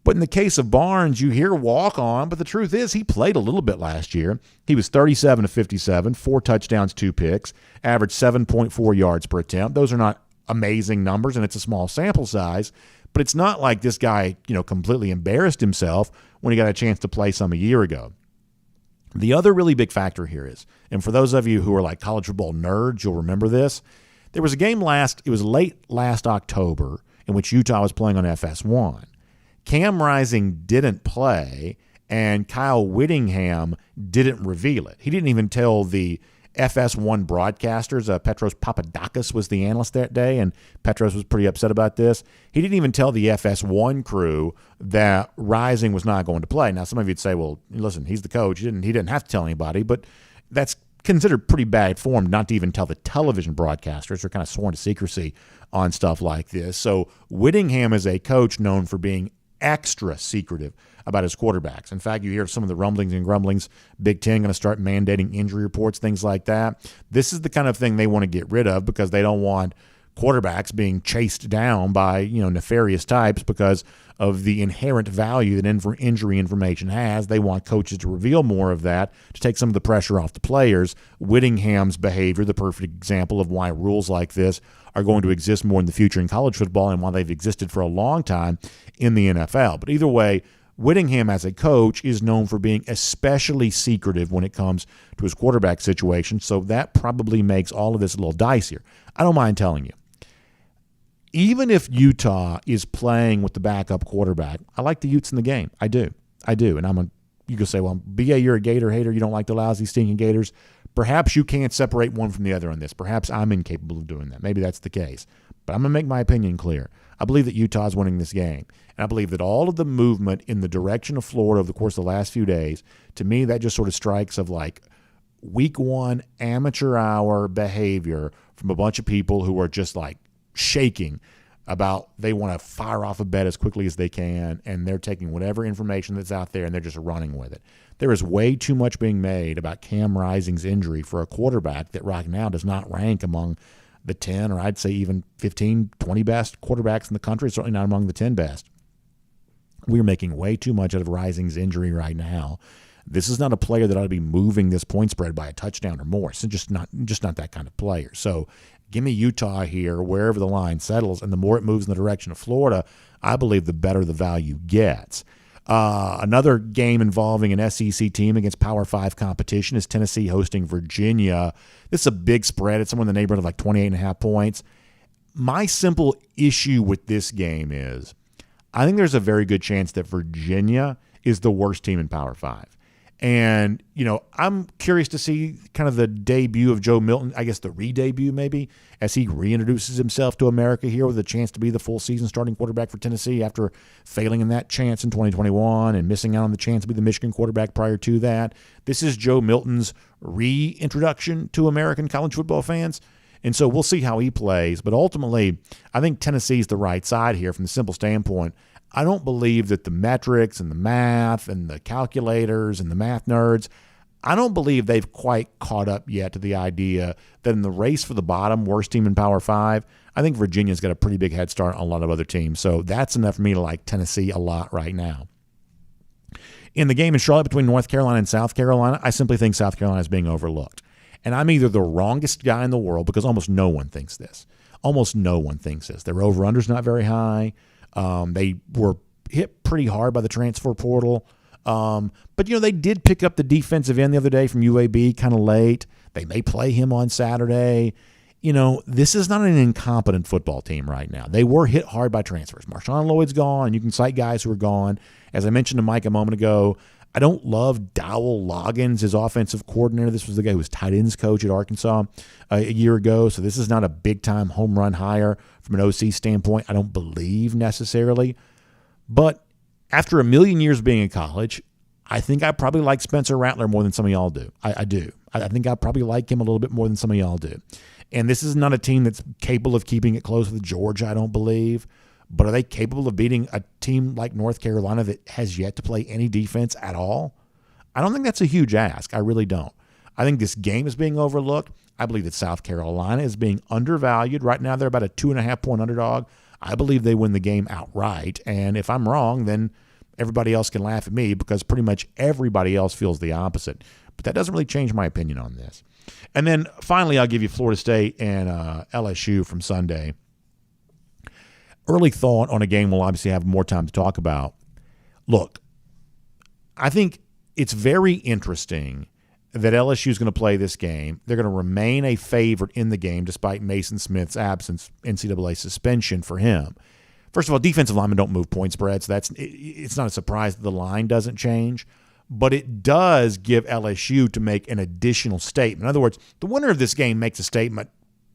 But in the case of Barnes, you hear walk-on, but the truth is he played a little bit last year. He was 37 of 57, 4 touchdowns, 2 picks, averaged 7.4 yards per attempt. Those are not amazing numbers, and it's a small sample size, but it's not like this guy, completely embarrassed himself when he got a chance to play some a year ago. The other really big factor here is, and for those of you who are like college football nerds, you'll remember this, there was a game it was late last October in which Utah was playing on FS1. Cam Rising didn't play, and Kyle Whittingham didn't reveal it. He didn't even tell the FS1 broadcasters. Petros Papadakis was the analyst that day, and Petros was pretty upset about this. He didn't even tell the FS1 crew that Rising was not going to play. Now, some of you'd say, well, listen, he's the coach. He didn't have to tell anybody, but that's considered pretty bad form not to even tell the television broadcasters. They're kind of sworn to secrecy on stuff like this. So Whittingham is a coach known for being extra secretive about his quarterbacks. In fact, you hear some of the rumblings and grumblings, Big Ten going to start mandating injury reports, things like that. This is the kind of thing they want to get rid of because they don't want quarterbacks being chased down by nefarious types because of the inherent value that injury information has. They want coaches to reveal more of that to take some of the pressure off the players. Whittingham's behavior, the perfect example of why rules like this are going to exist more in the future in college football and why they've existed for a long time in the NFL. But either way, Whittingham as a coach is known for being especially secretive when it comes to his quarterback situation, so that probably makes all of this a little dicier. I don't mind telling you. Even if Utah is playing with the backup quarterback, I like the Utes in the game. I do. And you can say, well, BA, you're a Gator hater. You don't like the lousy, stinking Gators. Perhaps you can't separate one from the other on this. Perhaps I'm incapable of doing that. Maybe that's the case. But I'm going to make my opinion clear. I believe that Utah's winning this game. And I believe that all of the movement in the direction of Florida over the course of the last few days, to me, that just sort of strikes of like week one amateur hour behavior from a bunch of people who are just like shaking about they want to fire off a bet as quickly as they can, and they're taking whatever information that's out there and they're just running with it. There is way too much being made about Cam Rising's injury for a quarterback that right now does not rank among the 10 or I'd say even 15, 20 best quarterbacks in the country, certainly not among the 10 best. We're making way too much out of Rising's injury right now. This is not a player that ought to be moving this point spread by a touchdown or more. It's just not that kind of player. So give me Utah here, wherever the line settles, and the more it moves in the direction of Florida, I believe the better the value gets. Another game involving an SEC team against Power 5 competition is Tennessee hosting Virginia. This is a big spread. It's somewhere in the neighborhood of like 28.5 points. My simple issue with this game is I think there's a very good chance that Virginia is the worst team in Power 5. And, I'm curious to see kind of the debut of Joe Milton, I guess the re-debut maybe, as he reintroduces himself to America here with a chance to be the full season starting quarterback for Tennessee after failing in that chance in 2021 and missing out on the chance to be the Michigan quarterback prior to that. This is Joe Milton's reintroduction to American college football fans. And so we'll see how he plays. But ultimately, I think Tennessee's the right side here from the simple standpoint. I don't believe that the metrics and the math and the calculators and the math nerds, I don't believe they've quite caught up yet to the idea that in the race for the bottom, worst team in Power 5, I think Virginia's got a pretty big head start on a lot of other teams. So that's enough for me to like Tennessee a lot right now. In the game in Charlotte between North Carolina and South Carolina, I simply think South Carolina is being overlooked. And I'm either the wrongest guy in the world because almost no one thinks this. Almost no one thinks this. Their over-under's not very high. They were hit pretty hard by the transfer portal. But, they did pick up the defensive end the other day from UAB kind of late. They may play him on Saturday. This is not an incompetent football team right now. They were hit hard by transfers. Marshawn Lloyd's gone. You can cite guys who are gone. As I mentioned to Mike a moment ago, I don't love Dowell Loggins, his offensive coordinator. This was the guy who was tight ends coach at Arkansas a year ago. So this is not a big-time home run hire from an OC standpoint, I don't believe necessarily. But after a million years being in college, I think I probably like Spencer Rattler more than some of y'all do. I do. I think I probably like him a little bit more than some of y'all do. And this is not a team that's capable of keeping it close with Georgia, I don't believe. But are they capable of beating a team like North Carolina that has yet to play any defense at all? I don't think that's a huge ask. I really don't. I think this game is being overlooked. I believe that South Carolina is being undervalued. Right now they're about a 2.5-point underdog. I believe they win the game outright. And if I'm wrong, then everybody else can laugh at me because pretty much everybody else feels the opposite. But that doesn't really change my opinion on this. And then finally, I'll give you Florida State and LSU from Sunday. Early thought on a game we'll obviously have more time to talk about. Look, I think it's very interesting that LSU is going to play this game. They're going to remain a favorite in the game despite Mason Smith's absence, NCAA suspension for him. First of all, defensive linemen don't move point spreads. So it's not a surprise that the line doesn't change, but it does give LSU to make an additional statement. In other words, the winner of this game makes a statement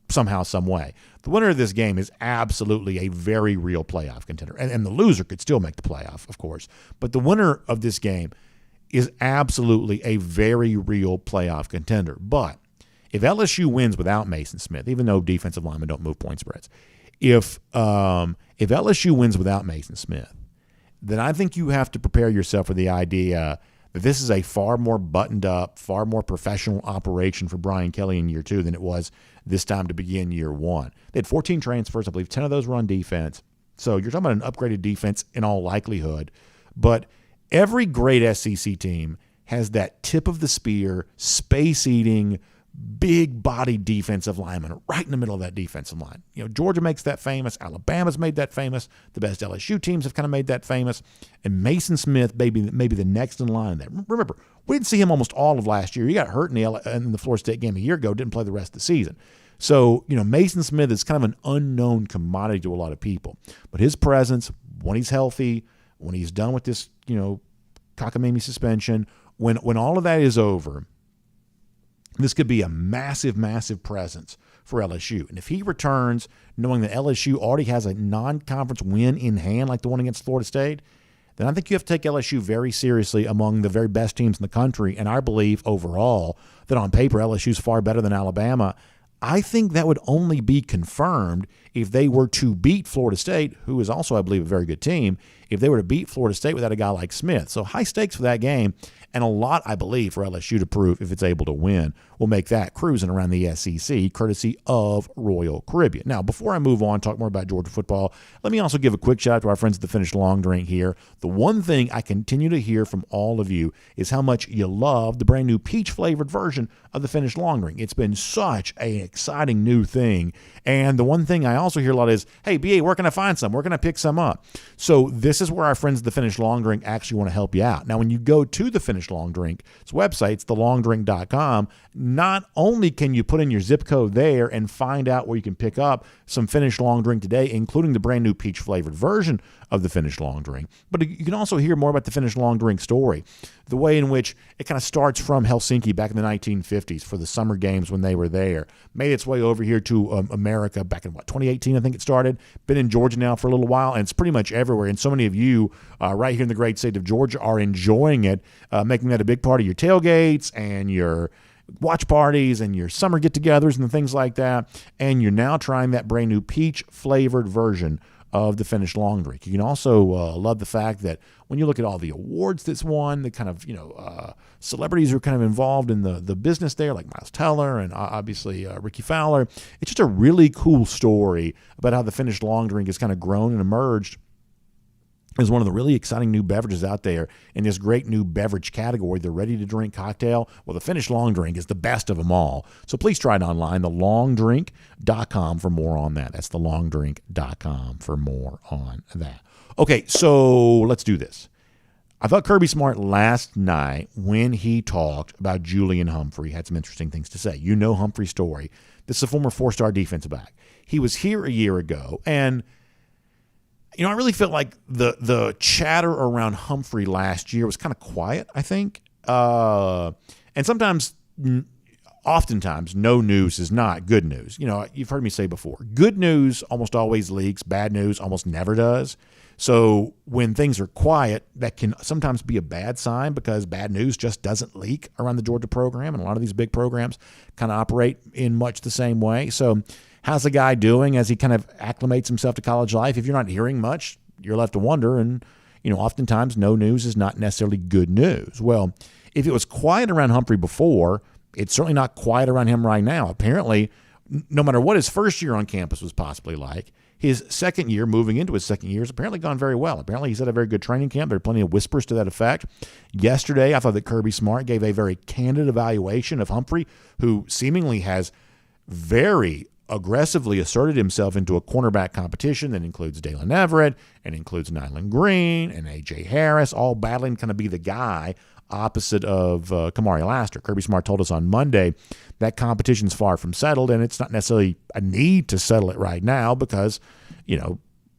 somehow, some way. The winner of this game is absolutely a very real playoff contender. And the loser could still make the playoff, of course. But the winner of this game is absolutely a very real playoff contender. But if LSU wins without Mason Smith, even though defensive linemen don't move point spreads, if LSU wins without Mason Smith, then I think you have to prepare yourself for the idea that this is a far more buttoned up, far more professional operation for Brian Kelly in year 2 than it was this time to begin year 1. They had 14 transfers. I believe 10 of those were on defense. So you're talking about an upgraded defense in all likelihood. But every great SEC team has that tip of the spear, space-eating, big-bodied defensive lineman right in the middle of that defensive line. You know, Georgia makes that famous. Alabama's made that famous. The best LSU teams have kind of made that famous. And Mason Smith may be the next in line. That remember, we didn't see him almost all of last year. He got hurt in the Florida State game a year ago. Didn't play the rest of the season. So, you know, Mason Smith is kind of an unknown commodity to a lot of people. But his presence, when he's healthy, when he's done with this, you know, cockamamie suspension, when all of that is over, this could be a massive, massive presence for LSU. And if he returns knowing that LSU already has a non-conference win in hand like the one against Florida State, then I think you have to take LSU very seriously among the very best teams in the country. And I believe overall that on paper LSU is far better than Alabama. I think that would only be confirmed if they were to beat Florida State, who is also, I believe, a very good team, if they were to beat Florida State without a guy like Smith. So high stakes for that game, and a lot, I believe, for LSU to prove if it's able to win will make that cruising around the SEC, courtesy of Royal Caribbean. Now, before I move on, talk more about Georgia football, let me also give a quick shout out to our friends at the Finished Long Drink here. The one thing I continue to hear from all of you is how much you love the brand new peach-flavored version of the Finished Long Drink. It's been such an exciting new thing. And the one thing I also hear a lot is, hey, BA, where can I find some? Where can I pick some up? So this is where our friends at the Finished Long Drink actually want to help you out. Now, when you go to the Finished Long Drink's website, it's thelongdrink.com, not only can you put in your zip code there and find out where you can pick up some Finished Long Drink today, including the brand new peach-flavored version of the Finished Long Drink, but you can also hear more about the Finished Long Drink story, the way in which it kind of starts from Helsinki back in the 1950s for the summer games when they were there, made its way over here to America back in, 2018, I think it started, been in Georgia now for a little while, and it's pretty much everywhere, and so many of you right here in the great state of Georgia are enjoying it, making that a big part of your tailgates and your watch parties and your summer get-togethers and things like that, and you're now trying that brand new peach-flavored version of the Finished Long Drink. You can also love the fact that when you look at all the awards that's won, the kind of, celebrities who are kind of involved in the business there, like Miles Teller and obviously Ricky Fowler. It's just a really cool story about how the Finished Long Drink has kind of grown and emerged is one of the really exciting new beverages out there in this great new beverage category, the ready-to-drink cocktail. Well, the Finished Long Drink is the best of them all. So please try it online, thelongdrink.com for more on that. That's thelongdrink.com for more on that. Okay, so let's do this. I thought Kirby Smart last night when he talked about Julian Humphrey had some interesting things to say. You know Humphrey's story. This is a former four-star defensive back. He was here a year ago, and I really felt like the chatter around Humphrey last year was kind of quiet, I think. And oftentimes, no news is not good news. You've heard me say before, good news almost always leaks, bad news almost never does. So when things are quiet, that can sometimes be a bad sign because bad news just doesn't leak around the Georgia program, and a lot of these big programs kind of operate in much the same way. So how's the guy doing as he kind of acclimates himself to college life? If you're not hearing much, you're left to wonder, and oftentimes no news is not necessarily good news. Well, if it was quiet around Humphrey before, it's certainly not quiet around him right now. Apparently, no matter what his first year on campus was possibly like, his second year, moving into his second year, has apparently gone very well. Apparently, he's had a very good training camp. There are plenty of whispers to that effect. Yesterday, I thought that Kirby Smart gave a very candid evaluation of Humphrey, who seemingly has very aggressively asserted himself into a cornerback competition that includes Dalen Everett and includes Nyland Green and A.J. Harris, all battling to kind of be the guy opposite of Kamari Laster. Kirby Smart told us on Monday that competition's far from settled, and it's not necessarily a need to settle it right now because,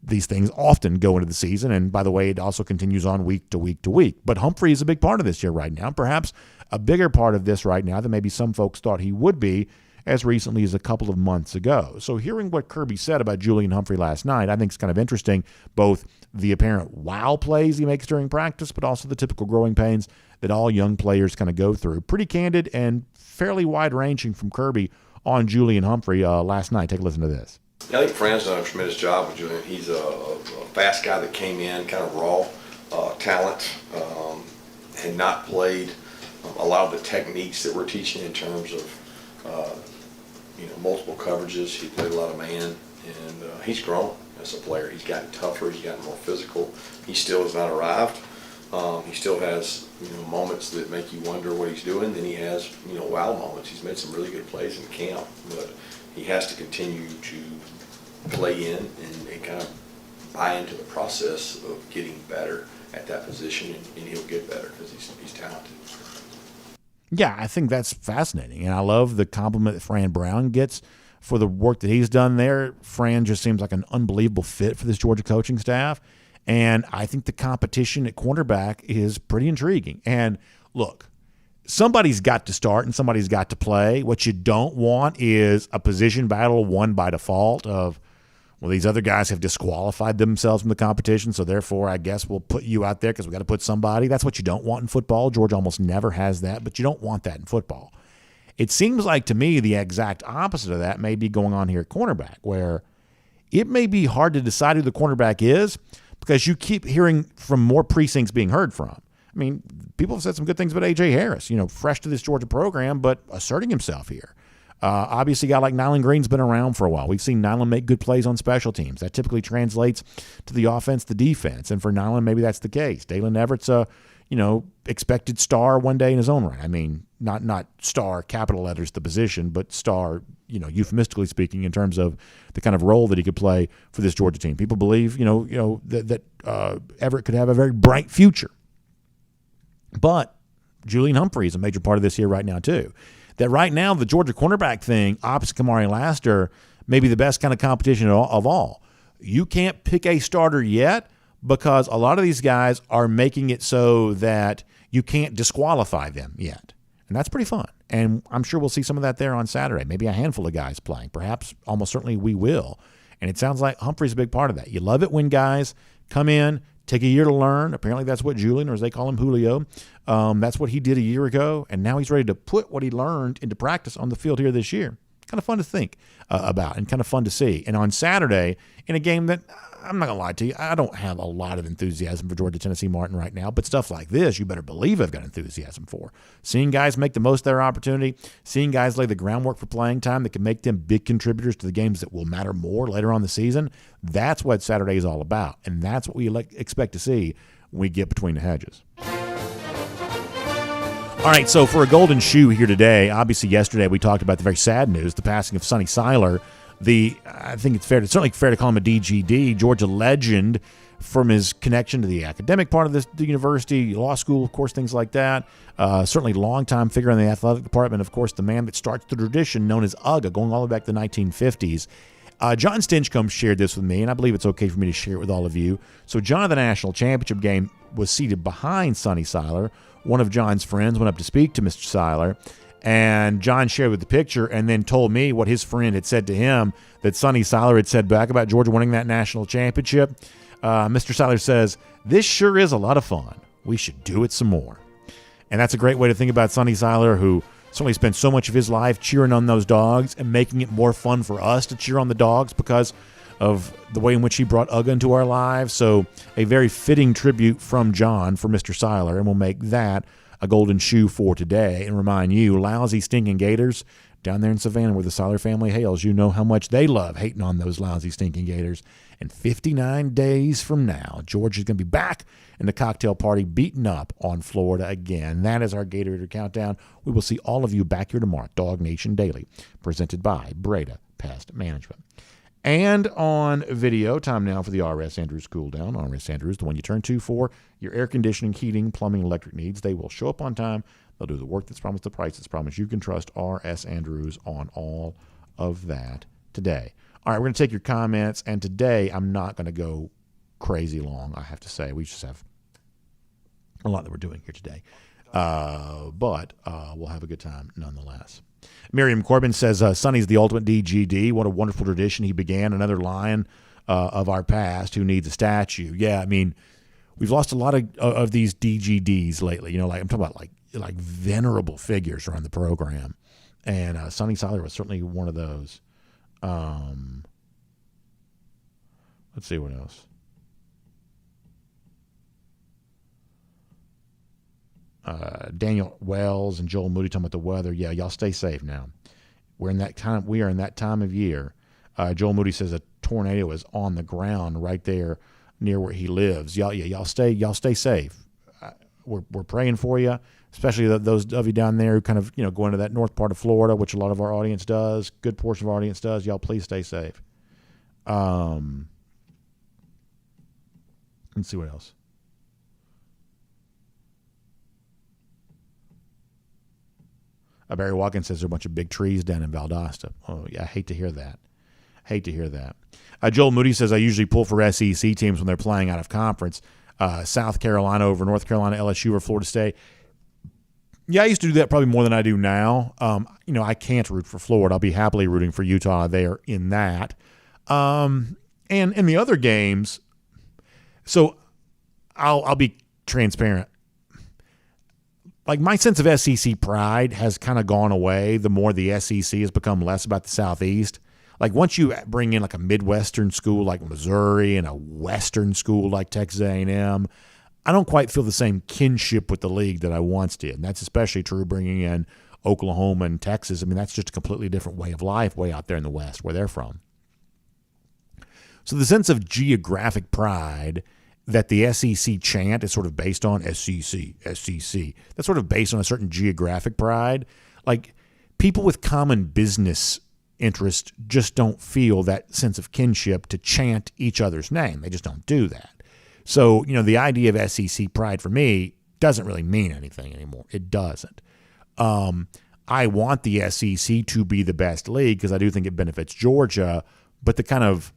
these things often go into the season, and by the way, it also continues on week to week to week. But Humphrey is a big part of this year right now, perhaps a bigger part of this right now than maybe some folks thought he would be as recently as a couple of months ago. So hearing what Kirby said about Julian Humphrey last night, I think is kind of interesting, both the apparent wow plays he makes during practice, but also the typical growing pains that all young players kind of go through. Pretty candid and fairly wide-ranging from Kirby on Julian Humphrey last night. Take a listen to this. Yeah, I think Fran's done a tremendous job with Julian. He's a fast guy that came in kind of raw, talent, had not played a lot of the techniques that we're teaching in terms of multiple coverages. He played a lot of man, and he's grown as a player. He's gotten tougher. He's gotten more physical. He still has not arrived. He still has moments that make you wonder what he's doing. Then he has wow moments. He's made some really good plays in camp, but he has to continue to play in and kind of buy into the process of getting better at that position, and he'll get better because he's talented. Yeah, I think that's fascinating, and I love the compliment that Fran Brown gets for the work that he's done there. Fran just seems like an unbelievable fit for this Georgia coaching staff, and I think the competition at cornerback is pretty intriguing. And look, somebody's got to start and somebody's got to play. What you don't want is a position battle won by default of, well, these other guys have disqualified themselves from the competition, so therefore I guess we'll put you out there because we got to put somebody. That's what you don't want in football. Georgia almost never has that, but you don't want that in football. It seems like to me the exact opposite of that may be going on here at cornerback, where it may be hard to decide who the cornerback is because you keep hearing from more precincts being heard from. I mean, people have said some good things about A.J. Harris, fresh to this Georgia program, but asserting himself here. Obviously, a guy like Nyland Green's been around for a while. We've seen Nyland make good plays on special teams. That typically translates to the offense, the defense. And for Nyland, maybe that's the case. Dalen Everett's a, expected star one day in his own right. I mean, not star, capital letters, the position, but star, euphemistically speaking, in terms of the kind of role that he could play for this Georgia team. People believe, that Everett could have a very bright future. But Julian Humphrey is a major part of this here right now, too. That right now, the Georgia cornerback thing, opposite Kamari Laster, may be the best kind of competition of all. You can't pick a starter yet because a lot of these guys are making it so that you can't disqualify them yet. And that's pretty fun. And I'm sure we'll see some of that there on Saturday. Maybe a handful of guys playing. Perhaps, almost certainly, we will. And it sounds like Humphrey's a big part of that. You love it when guys come in, take a year to learn. Apparently that's what Julian, or as they call him, Julio, that's what he did a year ago, and now he's ready to put what he learned into practice on the field here this year. Kind of fun to think about and kind of fun to see. And on Saturday, in a game that, I'm not going to lie to you, I don't have a lot of enthusiasm for Georgia Tennessee Martin right now, but stuff like this, you better believe I've got enthusiasm for. Seeing guys make the most of their opportunity, seeing guys lay the groundwork for playing time that can make them big contributors to the games that will matter more later on the season, that's what Saturday is all about, and that's what we expect to see when we get between the hedges. All right, so for a golden shoe here today, obviously yesterday we talked about the very sad news, the passing of Sonny Seiler, I think it's certainly fair to call him a DGD, Georgia legend, from his connection to the academic part of the university, law school, of course, things like that. Certainly longtime figure in the athletic department, of course, the man that starts the tradition known as UGA, going all the way back to the 1950s. John Stinchcomb shared this with me, and I believe it's okay for me to share it with all of you. So John at the national championship game was seated behind Sonny Seiler. One of John's friends went up to speak to Mr. Seiler, and John shared with the picture and then told me what his friend had said to him that Sonny Seiler had said back about Georgia winning that national championship. Mr. Seiler says, "This sure is a lot of fun. We should do it some more." And that's a great way to think about Sonny Seiler, who certainly spent so much of his life cheering on those dogs and making it more fun for us to cheer on the dogs because of the way in which he brought UGA into our lives. So a very fitting tribute from John for Mr. Seiler, and we'll make that a golden shoe for today and remind you, lousy, stinking Gators down there in Savannah where the Seiler family hails, you know how much they love hating on those lousy, stinking Gators. And 59 days from now, Georgia's going to be back in the cocktail party beating up on Florida again. That is our Gator Eater Countdown. We will see all of you back here tomorrow. DawgNation Daily, presented by Breda Pest Management. And on video, time now for the R.S. Andrews Cool Down. R.S. Andrews, the one you turn to for your air conditioning, heating, plumbing, electric needs. They will show up on time. They'll do the work that's promised, the price that's promised. You can trust R.S. Andrews on all of that today. All right, we're going to take your comments, and today I'm not going to go crazy long, I have to say. We just have a lot that we're doing here today. But we'll have a good time nonetheless. Miriam Corbin says, Sonny's the ultimate DGD. What a wonderful tradition he began. Another lion of our past who needs a statue. Yeah, I mean, we've lost a lot of these DGDs lately. Like I'm talking about like venerable figures around the program. And Sonny Seiler was certainly one of those. Let's see what else. Daniel Wells and Joel Moody talking about the weather. Yeah, y'all stay safe now. We are in that time of year. Joel Moody says a tornado is on the ground right there near where he lives. Y'all stay safe. We're praying for you, especially those of you down there who kind of go into that north part of Florida, which a lot of our audience does. Good portion of our audience does. Y'all please stay safe. Let's see what else. Barry Watkins says there are a bunch of big trees down in Valdosta. Oh, yeah, I hate to hear that. Joel Moody says I usually pull for SEC teams when they're playing out of conference. South Carolina over North Carolina, LSU or Florida State. Yeah, I used to do that probably more than I do now. I can't root for Florida. I'll be happily rooting for Utah there in that. And in the other games, so I'll be transparent. Like, my sense of SEC pride has kind of gone away the more the SEC has become less about the Southeast. Like, once you bring in like a Midwestern school like Missouri and a Western school like Texas A&M, I don't quite feel the same kinship with the league that I once did. And that's especially true bringing in Oklahoma and Texas. I mean, that's just a completely different way of life way out there in the West where they're from. So the sense of geographic pride that the SEC chant is sort of based on SEC. That's sort of based on a certain geographic pride. Like, people with common business interest just don't feel that sense of kinship to chant each other's name. They just don't do that. So, the idea of SEC pride for me doesn't really mean anything anymore. It doesn't. I want the SEC to be the best league because I do think it benefits Georgia, but the kind of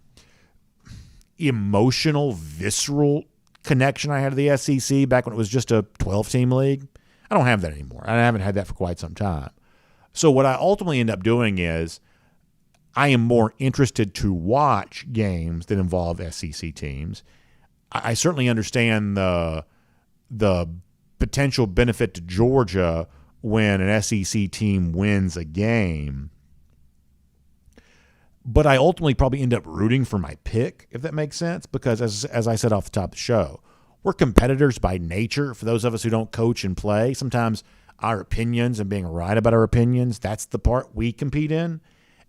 emotional, visceral connection I had to the SEC back when it was just a 12-team league, I don't have that anymore. I haven't had that for quite some time. So what I ultimately end up doing is I am more interested to watch games that involve SEC teams. I certainly understand the potential benefit to Georgia when an SEC team wins a game. But I ultimately probably end up rooting for my pick, if that makes sense, because as I said off the top of the show, we're competitors by nature. For those of us who don't coach and play, sometimes our opinions and being right about our opinions, that's the part we compete in.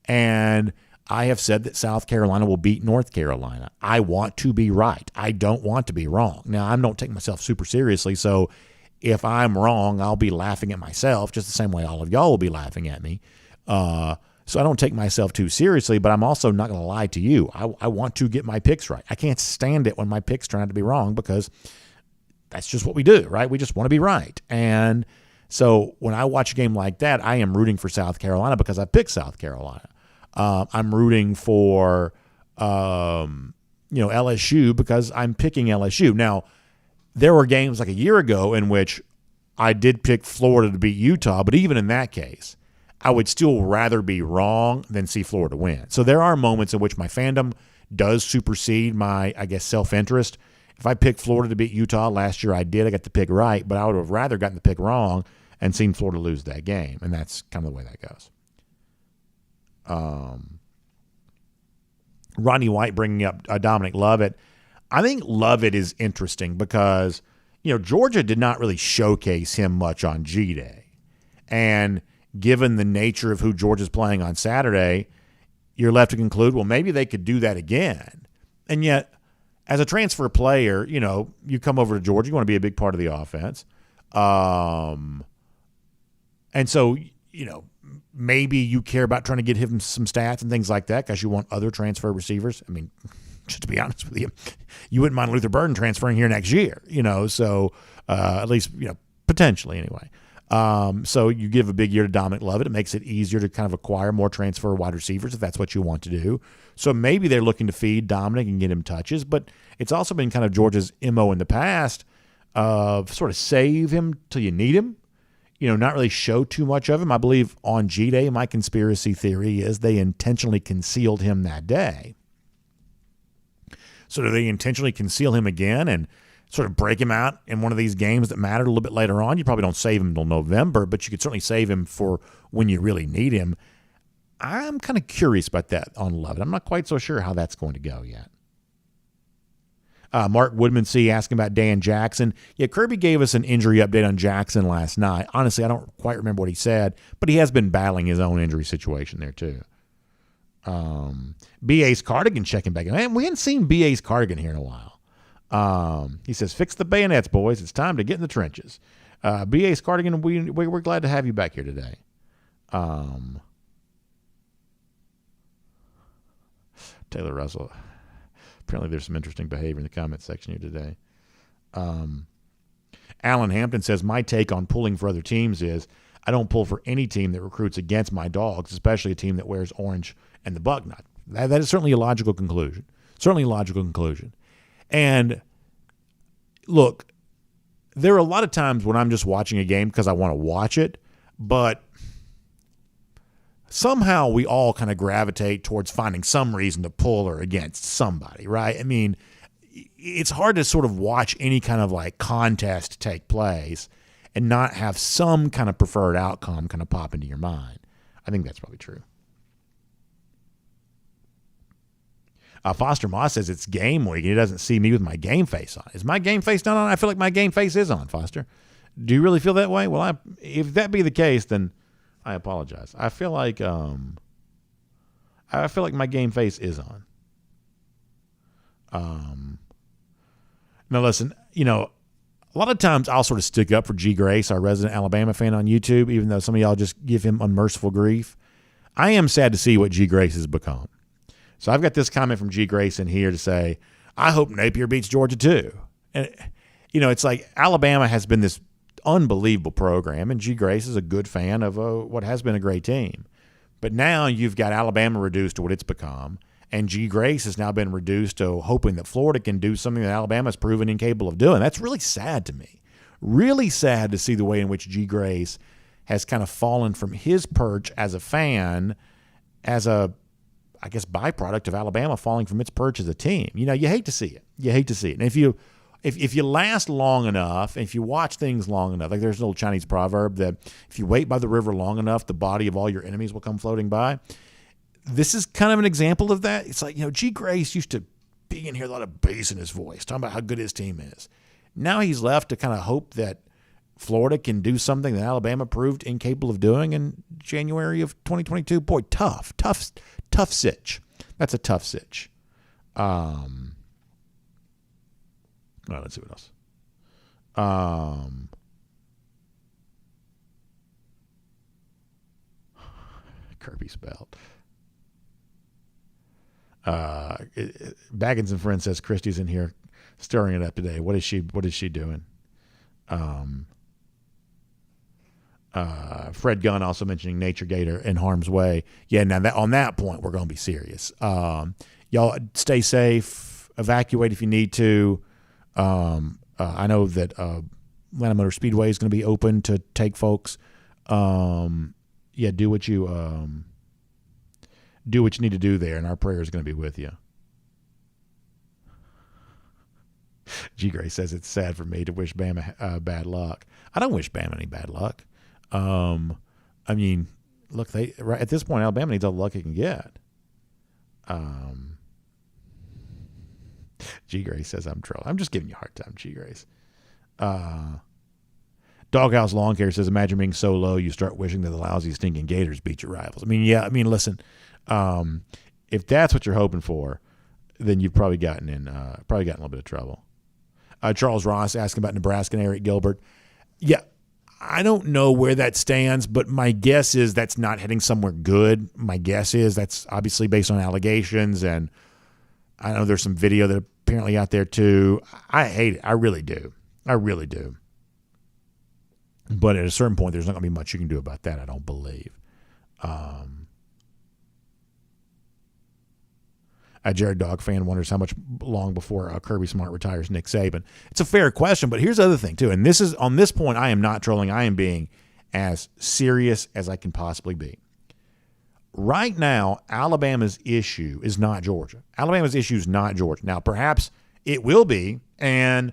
And I have said that South Carolina will beat North Carolina. I want to be right. I don't want to be wrong. Now, I don't take myself super seriously, so if I'm wrong, I'll be laughing at myself just the same way all of y'all will be laughing at me. So I don't take myself too seriously, but I'm also not going to lie to you. I want to get my picks right. I can't stand it when my picks turn out to be wrong because that's just what we do, right? We just want to be right. And so when I watch a game like that, I am rooting for South Carolina because I picked South Carolina. I'm rooting for LSU because I'm picking LSU. Now, there were games like a year ago in which I did pick Florida to beat Utah, but even in that case, I would still rather be wrong than see Florida win. So there are moments in which my fandom does supersede my, self-interest. If I picked Florida to beat Utah last year, I did. I got the pick right, but I would have rather gotten the pick wrong and seen Florida lose that game, and that's kind of the way that goes. Ronnie White bringing up Dominic Lovett. I think Lovett is interesting because, Georgia did not really showcase him much on G-Day. And given the nature of who Georgia's playing on Saturday, you're left to conclude, well, maybe they could do that again. And yet, as a transfer player, you come over to Georgia, you want to be a big part of the offense. And so, maybe you care about trying to get him some stats and things like that because you want other transfer receivers. I mean, just to be honest with you, you wouldn't mind Luther Burden transferring here next year, so at least, potentially anyway. So you give a big year to Dominic Lovett. It makes it easier to kind of acquire more transfer wide receivers if that's what you want to do. So maybe they're looking to feed Dominic and get him touches, but it's also been kind of Georgia's MO in the past of sort of save him till you need him, not really show too much of him. I believe on G-Day, my conspiracy theory is they intentionally concealed him that day. So do they intentionally conceal him again and sort of break him out in one of these games that mattered a little bit later on? You probably don't save him until November, but you could certainly save him for when you really need him. I'm kind of curious about that on Lovett. I'm not quite so sure how that's going to go yet. Mark Woodmansee asking about Dan Jackson. Yeah, Kirby gave us an injury update on Jackson last night. Honestly, I don't quite remember what he said, but he has been battling his own injury situation there too. B.A.'s Cardigan checking back in. Man, we hadn't seen B.A.'s Cardigan here in a while. He says, fix the bayonets, boys. It's time to get in the trenches. B.A.'s Cardigan, we're glad to have you back here today. Taylor Russell. Apparently there's some interesting behavior in the comment section here today. Alan Hampton says, my take on pulling for other teams is I don't pull for any team that recruits against my dogs, especially a team that wears orange and the bug nut. That is certainly a logical conclusion. And look, there are a lot of times when I'm just watching a game because I want to watch it, but somehow we all kind of gravitate towards finding some reason to pull or against somebody, right? I mean, it's hard to sort of watch any kind of like contest take place and not have some kind of preferred outcome kind of pop into your mind. I think that's probably true. Foster Moss says it's game week and he doesn't see me with my game face on. Is my game face not on? I feel like my game face is on, Foster. Do you really feel that way? Well, if that be the case, then I apologize. I feel like my game face is on. Now listen, a lot of times I'll sort of stick up for G. Grace, our resident Alabama fan on YouTube, even though some of y'all just give him unmerciful grief. I am sad to see what G. Grace has become. So I've got this comment from G. Grace in here to say, I hope Napier beats Georgia too. And, it's like Alabama has been this unbelievable program, and G. Grace is a good fan of what has been a great team. But now you've got Alabama reduced to what it's become, and G. Grace has now been reduced to hoping that Florida can do something that Alabama's proven incapable of doing. That's really sad to me. Really sad to see the way in which G. Grace has kind of fallen from his perch as a fan, as a, I guess, byproduct of Alabama falling from its perch as a team. You hate to see it. And if you last long enough, if you watch things long enough, like there's an old Chinese proverb that if you wait by the river long enough, the body of all your enemies will come floating by. This is kind of an example of that. It's like, G. Grace used to be in here, a lot of bass in his voice, talking about how good his team is. Now he's left to kind of hope that Florida can do something that Alabama proved incapable of doing in January of 2022. Boy, tough sitch. That's a tough sitch. All right, let's see what else. Kirby spelled. Baggins and Friends says Christy's in here stirring it up today. What is she doing? Fred Gunn also mentioning Nature Gator in harm's way. Yeah, now on that point, we're going to be serious. Y'all stay safe, evacuate if you need to. I know that Atlanta Motor Speedway is going to be open to take folks. Do what you need to do there, and our prayer is going to be with you. G. Gray says it's sad for me to wish Bama bad luck. I don't wish Bama any bad luck. I mean, look, at this point, Alabama needs all the luck it can get. G. Grace says I'm trolling. I'm just giving you a hard time, G. Grace. Doghouse Lawn Care says, imagine being so low you start wishing that the lousy stinking Gators beat your rivals. Listen, if that's what you're hoping for, then you've probably gotten in a little bit of trouble. Charles Ross asking about Nebraska and Eric Gilbert. Yeah, I don't know where that stands, but my guess is that's not heading somewhere good. My guess is that's obviously based on allegations, and I know there's some video that apparently out there too. I hate it. I really do. But at a certain point, there's not going to be much you can do about that, I don't believe. A Jared Dog fan wonders how much long before Kirby Smart retires Nick Saban. It's a fair question, but here's the other thing, too. And this is, on this point, I am not trolling. I am being as serious as I can possibly be. Right now, Alabama's issue is not Georgia. Alabama's issue is not Georgia. Now, perhaps it will be, and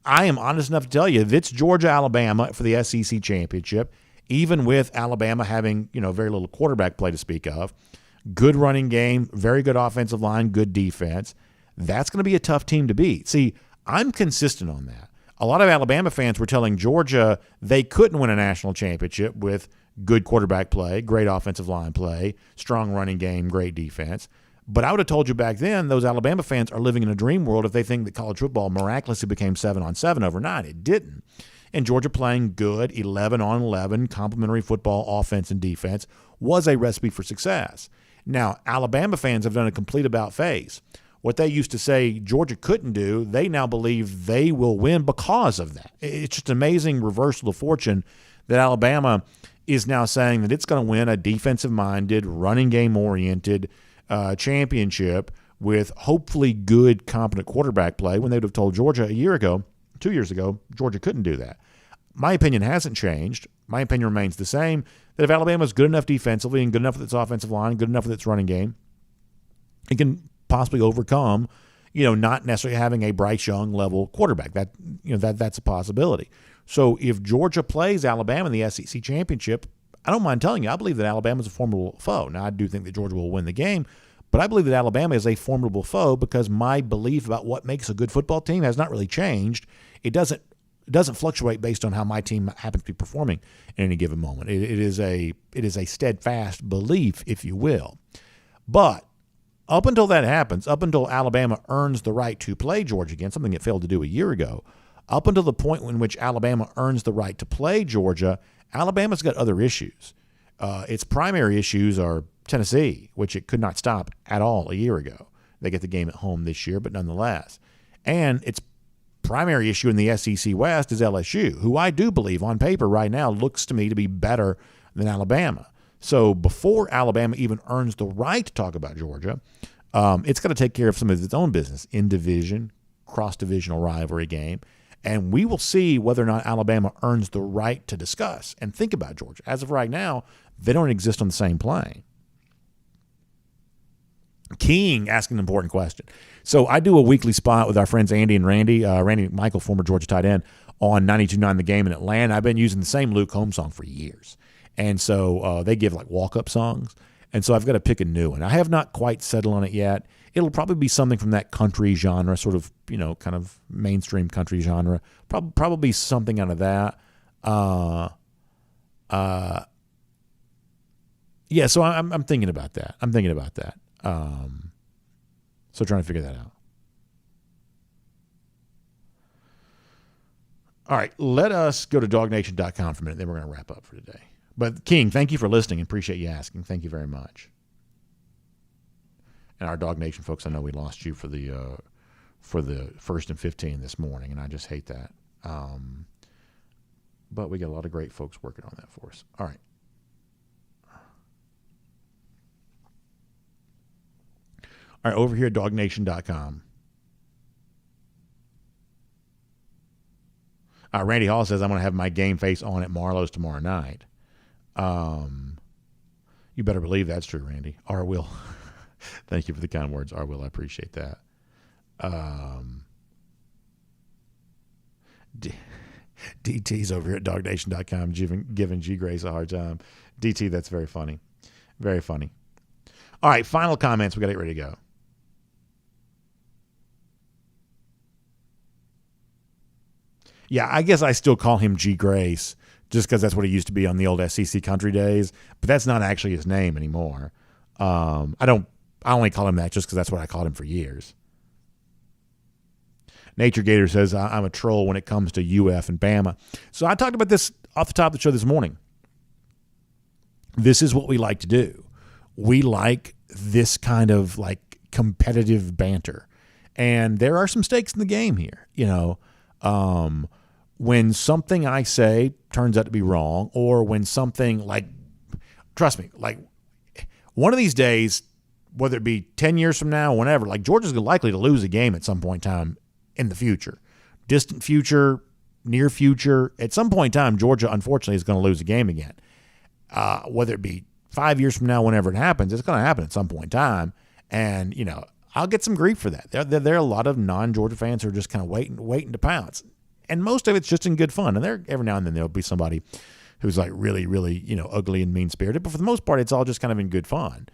I am honest enough to tell you that it's Georgia-Alabama for the SEC championship, even with Alabama having, very little quarterback play to speak of. Good running game, very good offensive line, good defense. that's going to be a tough team to beat. See, I'm consistent on that. A lot of Alabama fans were telling Georgia they couldn't win a national championship with good quarterback play, great offensive line play, strong running game, great defense. But I would have told you back then those Alabama fans are living in a dream world if they think that college football miraculously became 7-on-7 overnight. It didn't. And Georgia playing good 11-on-11 complementary football offense and defense was a recipe for success. Now, Alabama fans have done a complete about-face. What they used to say Georgia couldn't do, they now believe they will win because of that. It's just an amazing reversal of fortune that Alabama is now saying that it's going to win a defensive-minded, running game-oriented championship with hopefully good, competent quarterback play when they would have told Georgia 2 years ago, Georgia couldn't do that. My opinion hasn't changed. My opinion remains the same, that if Alabama is good enough defensively and good enough with its offensive line, good enough with its running game, it can possibly overcome, not necessarily having a Bryce Young level quarterback. That's a possibility. So if Georgia plays Alabama in the SEC championship, I don't mind telling you, I believe that Alabama is a formidable foe. Now, I do think that Georgia will win the game, but I believe that Alabama is a formidable foe because my belief about what makes a good football team has not really changed. It doesn't fluctuate based on how my team happens to be performing in any given moment. It is a steadfast belief, if you will. But up until that happens, up until Alabama earns the right to play Georgia again, something it failed to do a year ago, up until the point in which Alabama earns the right to play Georgia, Alabama's got other issues. Its primary issues are Tennessee, which it could not stop at all a year ago. They get the game at home this year, but nonetheless. And its primary issue in the SEC West is LSU, who I do believe on paper right now looks to me to be better than Alabama. So before Alabama even earns the right to talk about Georgia, it's got to take care of some of its own business in division, cross-divisional rivalry game, and we will see whether or not Alabama earns the right to discuss and think about Georgia. As of right now, they don't exist on the same plane. King asking an important question. So I do a weekly spot with our friends Andy and Randy. Randy Michael, former Georgia tight end, on 92.9 The Game in Atlanta. I've been using the same Luke Combs song for years. And so they give like walk-up songs. And so I've got to pick a new one. I have not quite settled on it yet. It'll probably be something from that country genre, sort of, kind of mainstream country genre. Probably something out of that. Yeah, so I'm thinking about that. So trying to figure that out. All right, let us go to DawgNation.com for a minute, then we're going to wrap up for today. But, King, thank you for listening. Appreciate you asking. Thank you very much. And our Dog Nation folks, I know we lost you for the 1st and 15 this morning, and I just hate that. But we got a lot of great folks working on that for us. All right. All right, over here at DawgNation.com. Randy Hall says, I'm going to have my game face on at Marlowe's tomorrow night. You better believe that's true, Randy. R. Will. Thank you for the kind words, R. Will. I appreciate that. DT's over here at DawgNation.com giving G. Grace a hard time. DT, that's very funny. Very funny. All right, final comments. We got to get ready to go. Yeah, I guess I still call him G. Grace just because that's what he used to be on the old SEC country days, but that's not actually his name anymore. I only call him that just because that's what I called him for years. Nature Gator says, I'm a troll when it comes to UF and Bama. So I talked about this off the top of the show this morning. This is what we like to do. We like this kind of like competitive banter. And there are some stakes in the game here, when something I say turns out to be wrong, or when something trust me, one of these days, whether it be 10 years from now or whenever, Georgia's likely to lose a game at some point in time in the future. Distant future, near future. At some point in time, Georgia, unfortunately, is going to lose a game again. Whether it be 5 years from now, whenever it happens, it's going to happen at some point in time. And, I'll get some grief for that. There are a lot of non-Georgia fans who are just kind of waiting to pounce. And most of it's just in good fun. And every now and then there'll be somebody who's really, really, ugly and mean-spirited. But for the most part, it's all just kind of in good fun.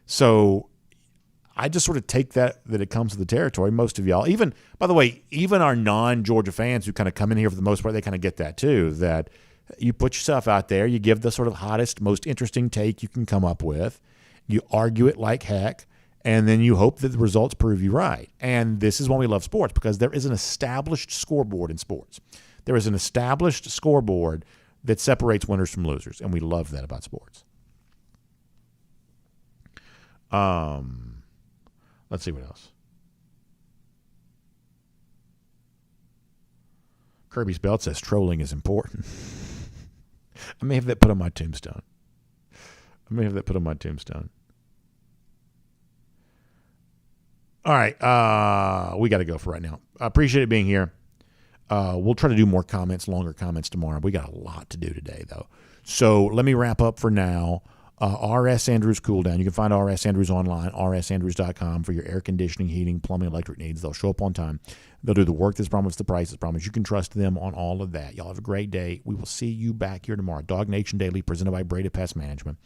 So I just sort of take that it comes to the territory. Most of y'all, even, by the way, even our non-Georgia fans who kind of come in here for the most part, they kind of get that too, that you put yourself out there, you give the sort of hottest, most interesting take you can come up with, you argue it like heck, and then you hope that the results prove you right. And this is why we love sports, because there is an established scoreboard in sports. There is an established scoreboard that separates winners from losers, and we love that about sports. Let's see what else. Kirby's Belt says trolling is important. I may have that put on my tombstone. All right, we got to go for right now. I appreciate it being here. We'll try to do more comments, longer comments tomorrow. We got a lot to do today, though. So let me wrap up for now. R.S. Andrews Cool Down. You can find R.S. Andrews online, rsandrews.com, for your air conditioning, heating, plumbing, electric needs. They'll show up on time. They'll do the work that's promised, the price that's promised. You can trust them on all of that. Y'all have a great day. We will see you back here tomorrow. DawgNation Daily, presented by Breda Pest Management.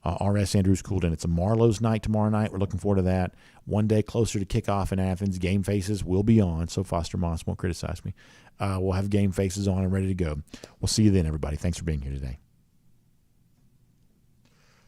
R.S. Andrews Cool Down. It's a Marlowe's night tomorrow night. We're looking forward to that. One day closer to kickoff in Athens. Game faces will be on, so Foster Moss won't criticize me. We'll have game faces on and ready to go. We'll see you then, everybody. Thanks for being here today.